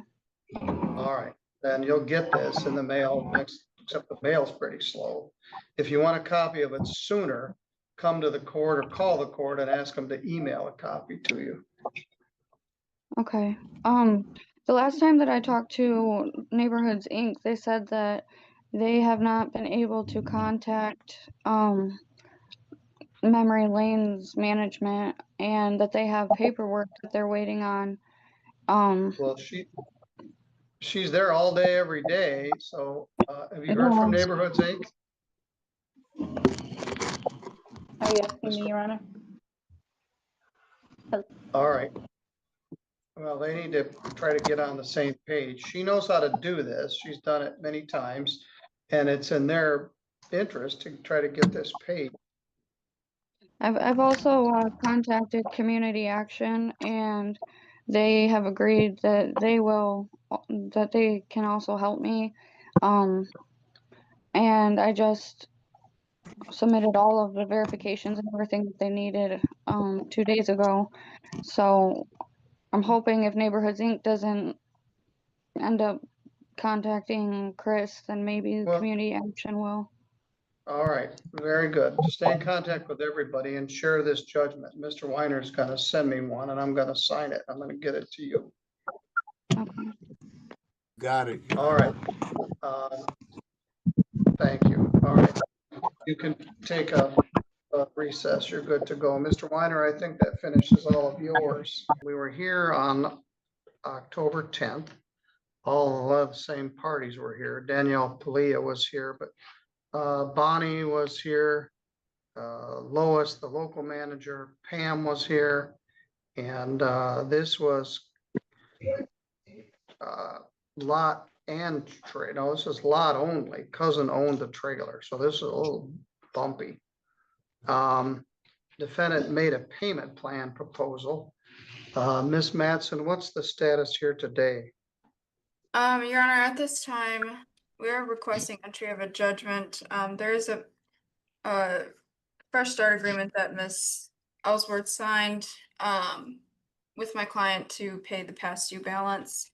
All right, then you'll get this in the mail next, except the mail's pretty slow. If you want a copy of it sooner, come to the court or call the court and ask them to email a copy to you. Okay. The last time that I talked to Neighborhoods Inc., they said that they have not been able to contact Memory Lane's management and that they have paperwork that they're waiting on. Well, she's there all day, every day. So have you heard Yeah. from Neighborhoods Inc.? Are you asking me, Your Honor? All right. Well, they need to try to get on the same page. She knows how to do this. She's done it many times. And it's in their interest to try to get this paid. I've also contacted Community Action and they have agreed that they can also help me. And I just submitted all of the verifications and everything that they needed 2 days ago. So I'm hoping if Neighborhoods Inc. doesn't end up contacting Chris, then maybe Well, Community Action will. all right, very good. Stay in contact with everybody and share this judgment. Mr. Weiner's gonna send me one and I'm gonna sign it. I'm gonna get it to you. Okay. Got it. All right. Thank you. All right. You can take a recess. You're good to go. Mr. Weiner, I think that finishes all of yours. We were here on October 10th. All of the same parties were here. Danielle Palia was here, but Bonnie was here. Lois, the local manager, Pam was here. And this was lot and trade. No, this is lot only. Cousin owned the trailer. So this is a little bumpy. Defendant made a payment plan proposal. Ms. Mattson, what's the status here today? Your Honor, at this time, we are requesting entry of a judgment. There is a fresh start agreement that Ms. Ellsworth signed with my client to pay the past due balance.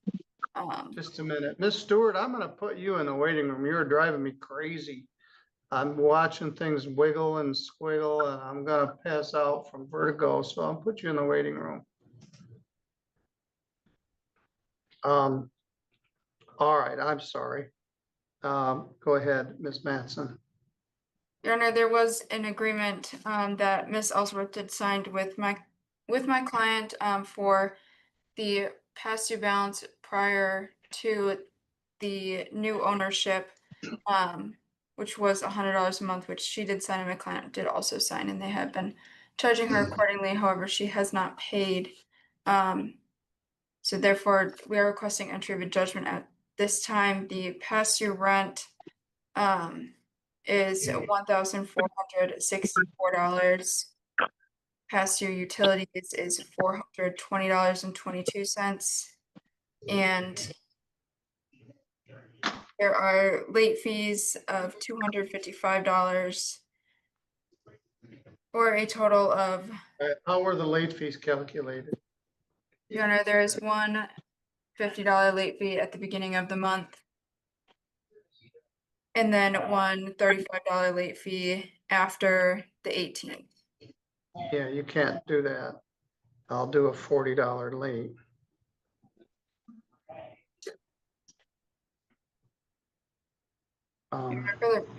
Just a minute. Ms. Stewart, I'm gonna put you in the waiting room. You're driving me crazy. I'm watching things wiggle and squiggle and I'm gonna pass out from vertigo, so I'll put you in the waiting room. All right, I'm sorry. Go ahead, Ms. Mattson. Your Honor, there was an agreement that Ms. Ellsworth did signed with my client for the past due balance prior to the new ownership, which was $100 a month, which she did sign and my client did also sign, and they have been charging her accordingly. However, she has not paid. So therefore, we are requesting entry of a judgment at this time. The past due rent is $1,464. Past due utilities is $420.22. And there are late fees of $255 for a total of. How were the late fees calculated? Your Honor, there is one $50 late fee at the beginning of the month. And then one $35 late fee after the 18th. Yeah, you can't do that. I'll do a $40 late. For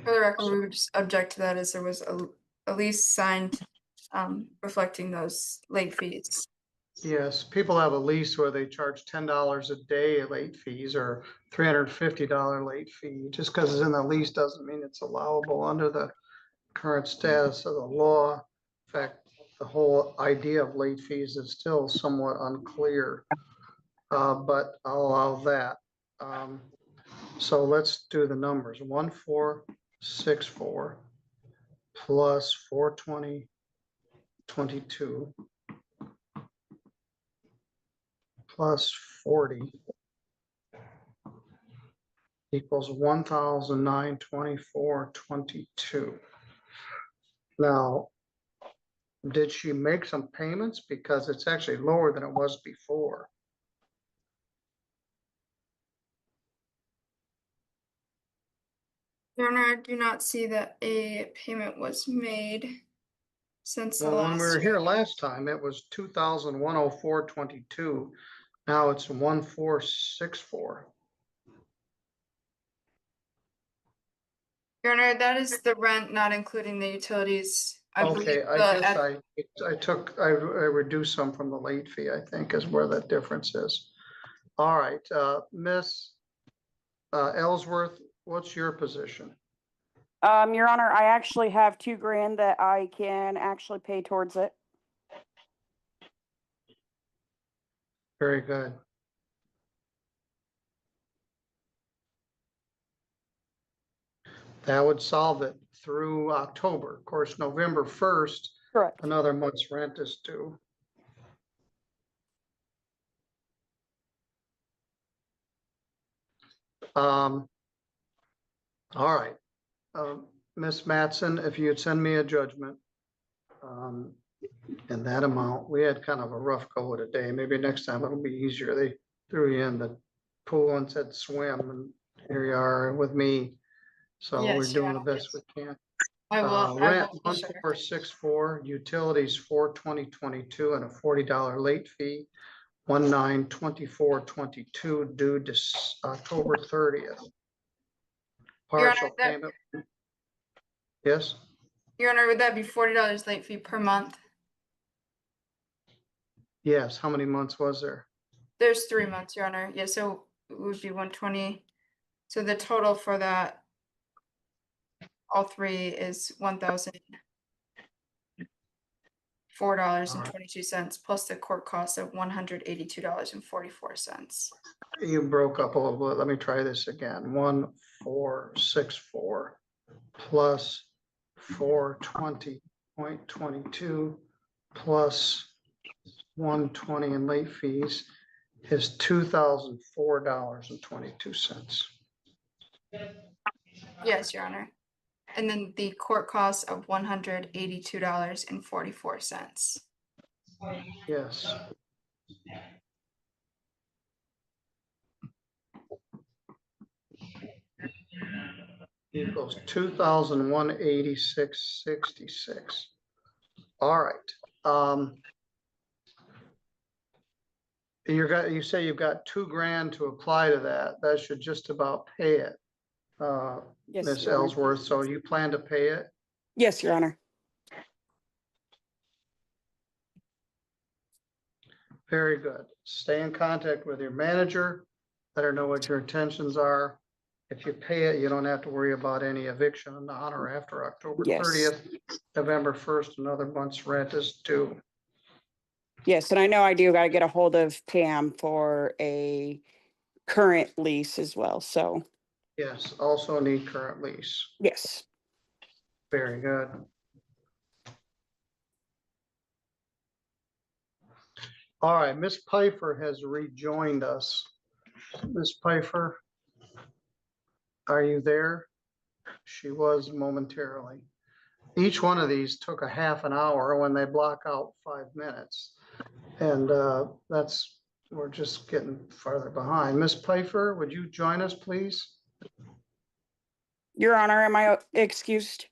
the record, we would just object to that as there was a lease signed reflecting those late fees. Yes, people have a lease where they charge $10 a day late fees or $350 late fee. Just because it's in the lease doesn't mean it's allowable under the current status of the law. In fact, the whole idea of late fees is still somewhat unclear, but I'll allow that. So let's do the numbers. 1464 plus 420.22 plus 40 equals 1,924.22. Now, did she make some payments? Because it's actually lower than it was before. Your Honor, I do not see that a payment was made since the Well, when we were last. here last time, it was 2,104.22. Now it's 1,464. Your Honor, that is the rent, not including the utilities. I believe Okay, I the guess I reduced some from the late fee, I think is where that difference is. All right, Miss Ellsworth, what's your position? Your Honor, I actually have $2,000 that I can actually pay towards it. Very good. That would solve it through October. Of course, November 1st, Correct. another month's rent is due. All right. Miss Matson, if you'd send me a judgment in that amount, we had kind of a rough go today. Maybe next time it'll be easier. They threw you in the pool and said swim, and here you are with me. So Yes, we're Your doing the Honor. best we can. I will. Rent Be sure. 1464, utilities 420.22 and a $40 late fee, 1924.22 due to October 30th. Your Partial Honor, that- payment. Yes, Your Honor, would that be $40 late fee per month? yes. How many months was there? There's 3 months, Your Honor. Yeah, so it would be 120. So the total for that, all three, is $1,004.22 plus the court cost of $182.44. You broke up a little bit. Let me try this again. 1464 plus 420.22 plus 120 in late fees is $2,004.22. Yes, Your Honor. And then the court cost of $182.44. Yes. Equals 2,186.66. All right. You say you've got $2,000 to apply to that. That should just about pay it. Yes, Ms. Your Honor. Ellsworth, so you plan to pay it? Yes, Your Honor. Very good. Stay in contact with your manager. Let her know what your intentions are. If you pay it, you don't have to worry about any eviction on or after October Yes. 30th. November 1st, another month's rent is due. Yes, and I know I do got to get a hold of Pam for a current lease as well. So, Yes, also need current lease. yes. Very good. All right, Miss Pfeiffer has rejoined us. Miss Pfeiffer, are you there? She was momentarily. Each one of these took a half an hour when they block out 5 minutes. And we're just getting farther behind. Miss Pfeiffer, would you join us, please? Your Honor, am I excused?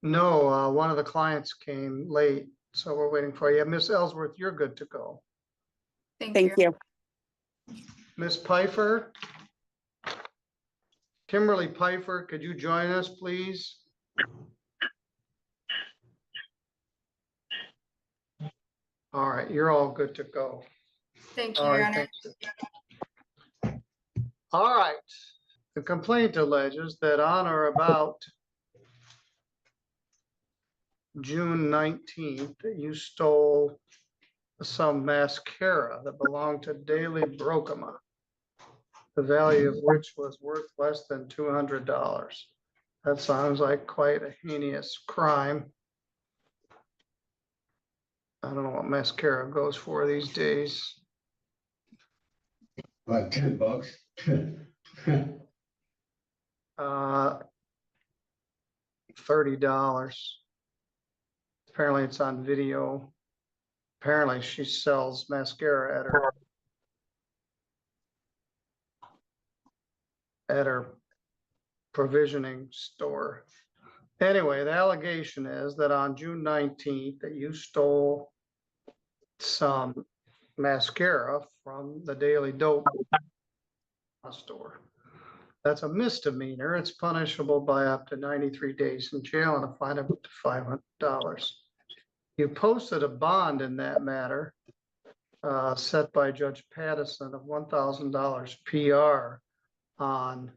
No, one of the clients came late, so we're waiting for you. Miss Ellsworth, you're good to go. Thank you. Miss Pfeiffer? Kimberly Pfeiffer, could you join us, please? All right, you're all good to go. Thank you, All Your right, Honor. thanks. All right, the complaint alleges that on or about June 19th, that you stole some mascara that belonged to Daily Brokema, the value of which was worth less than $200. That sounds like quite a heinous crime. I don't know what mascara goes for these days. Like $10. $30. Apparently it's on video. Apparently she sells mascara at her provisioning store. Anyway, the allegation is that on June 19th that you stole some mascara from the Daily Dope store. That's a misdemeanor. It's punishable by up to 93 days in jail and a fine of up to $500. You posted a bond in that matter set by Judge Pattison of $1,000 PR on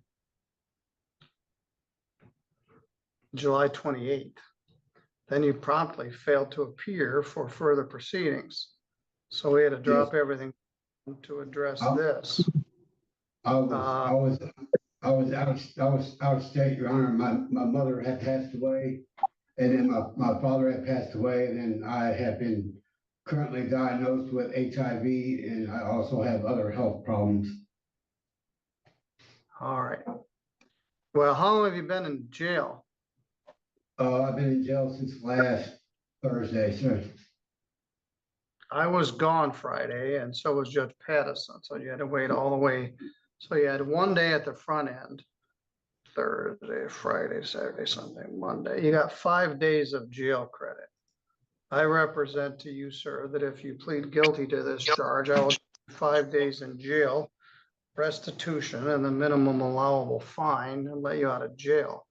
July 28th. Then you promptly failed to appear for further proceedings. So we had to drop everything to address this. I was out of state, Your Honor. My mother had passed away, and then my father had passed away, and then I have been currently diagnosed with HIV, and I also have other health problems. All right. Well, how long have you been in jail? I've been in jail since last Thursday, sir. I was gone Friday, and so was Judge Pattison, so you had to wait all the way. So you had one day at the front end, Thursday, Friday, Saturday, Sunday, Monday. You got 5 days of jail credit. I represent to you, sir, that if you plead guilty to this charge, I will give you 5 days in jail, restitution, and the minimum allowable fine, and let you out of jail.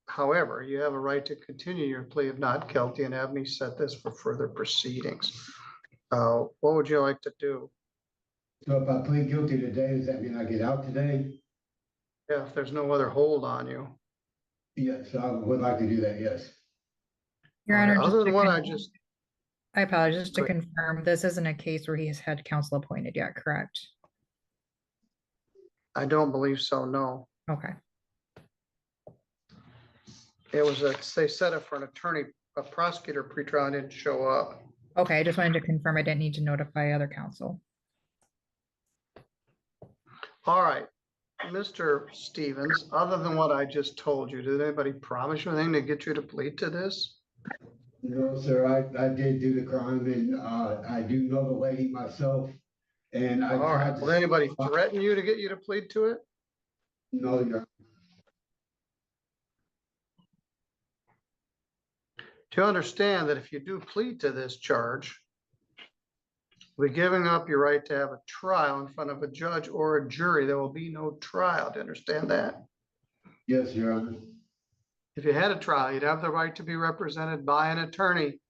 However, you have a right to continue your plea of not guilty and have me set this for further proceedings. What would you like to do? So if I plead guilty today, does that mean I get out today? Yeah, if there's no other hold on you. Yes, I would like to do that, yes. Your Honor, just Other to than what con- I apologize, just to Go ahead. confirm, this isn't a case where he has had counsel appointed yet, correct? I don't believe so, no. Okay. It was they set it for an attorney, a prosecutor pre-trial didn't show up. Okay, I just wanted to confirm I didn't need to notify other counsel. All right, Mr. Stevens, other than what I just told you, did anybody promise you anything to get you to plead to this? No, sir, I did do the crime, and I do know the lady myself, and I All right, tried to. will anybody threaten you to get you to plead to it? No, Your Do you understand that if you do plead to this charge, we're giving up your right to have a trial in front of a judge or a jury? There will be no trial. Do you understand that? Yes, Your Honor. If you had a trial, you'd have the right to be represented by an attorney.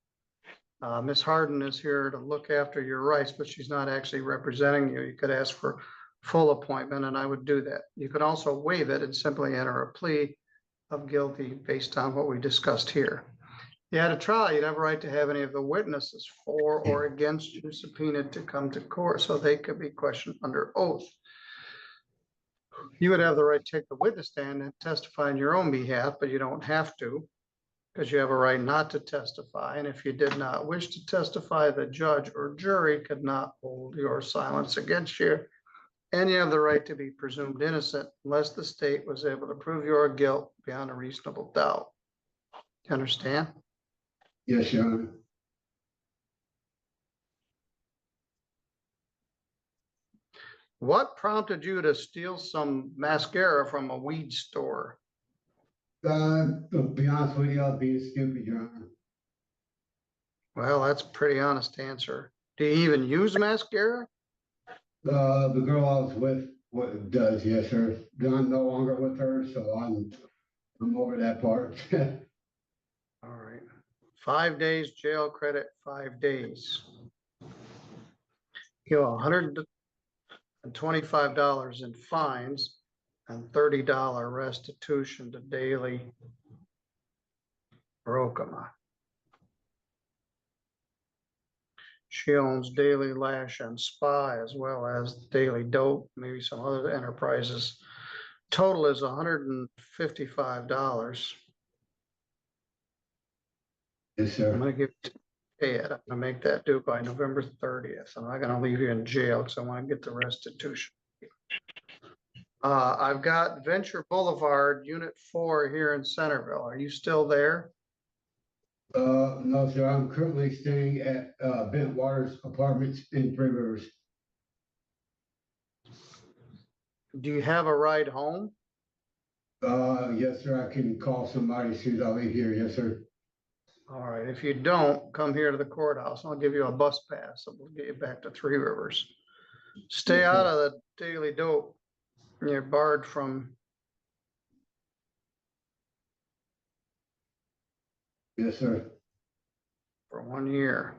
Ms. Harden is here to look after your rights, but she's not actually representing you. You could ask for full appointment, and I would do that. You could also waive it and simply enter a plea of guilty based on what we discussed here. If you had a trial, you'd have a right to have any of the witnesses for or against you subpoenaed to come to court so they could be questioned under oath. You would have the right to take the witness stand and testify on your own behalf, but you don't have to, because you have a right not to testify. And if you did not wish to testify, the judge or jury could not hold your silence against you. And you have the right to be presumed innocent unless the state was able to prove your guilt beyond a reasonable doubt. You understand? Yes, Your Honor. What prompted you to steal some mascara from a weed store? To be honest with you, I'll be stupid, Your Honor. Well, that's a pretty honest answer. Do you even use mascara? The girl I was with does, yes, sir. I'm no longer with her, so I'm over that part. All right. 5 days jail credit, 5 days. You know, $125 in fines and $30 restitution to Daily Rokema. She owns Daily Lash and Spa as well as Daily Dope, maybe some other enterprises. Total is $155. Yes, sir. I'm gonna give it to Ed. I'm gonna make that due by November 30th. I'm not gonna leave you in jail because I want to get the restitution. I've got Venture Boulevard, Unit 4 here in Centerville. Are you still there? No, sir, I'm currently staying at, Bent Waters Apartments in Three Rivers. Do you have a ride home? Yes, sir, I can call somebody as soon as I leave here, yes, sir. All right, if you don't, come here to the courthouse. I'll give you a bus pass and we'll get you back to Three Rivers. Stay out of the Daily Dope. You're barred from. Yes, sir. For 1 year.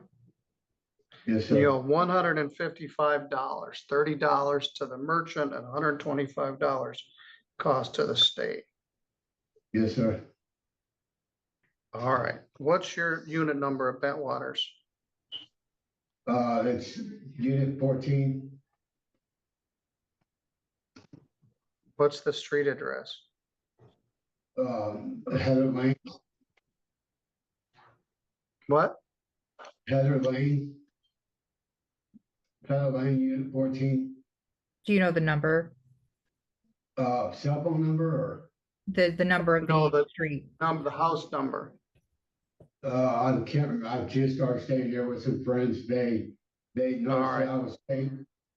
Yes, You sir. owe $155, $30 to the merchant and $125 cost to the state. Yes, sir. All right, what's your unit number at Bentwaters? It's Unit 14. What's the street address? Heather Lane. What? Heather Lane. Heather Lane, Unit 14. Do you know the number? Cell phone number or? The number of No, the the street? the house number. I can't remember. I just started staying there with some friends. They noticed that I was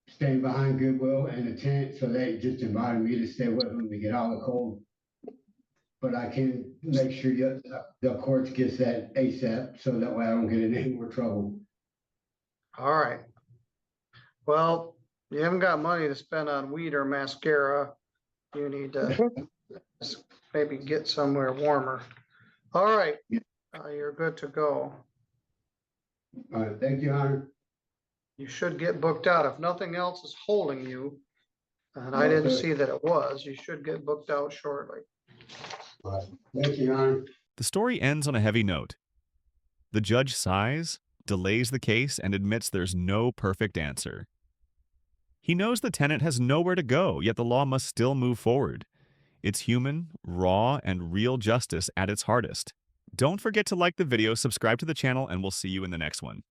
staying behind Goodwill and a tent, so they just invited me to stay with them to get out of the cold. But I can make sure the courts gets that ASAP, so that way I don't get in any more trouble. All right. Well, you haven't got money to spend on weed or mascara. You need to maybe get somewhere warmer. All right, you're good to go. All right, thank you, Hunter. You should get booked out. If nothing else is holding you, and I didn't see that it was, you should get booked out shortly. All right, thank you, Hunter. The story ends on a heavy note. The judge sighs, delays the case, and admits there's no perfect answer. He knows the tenant has nowhere to go, yet the law must still move forward. It's human, raw, and real justice at its hardest. Don't forget to like the video, subscribe to the channel, and we'll see you in the next one.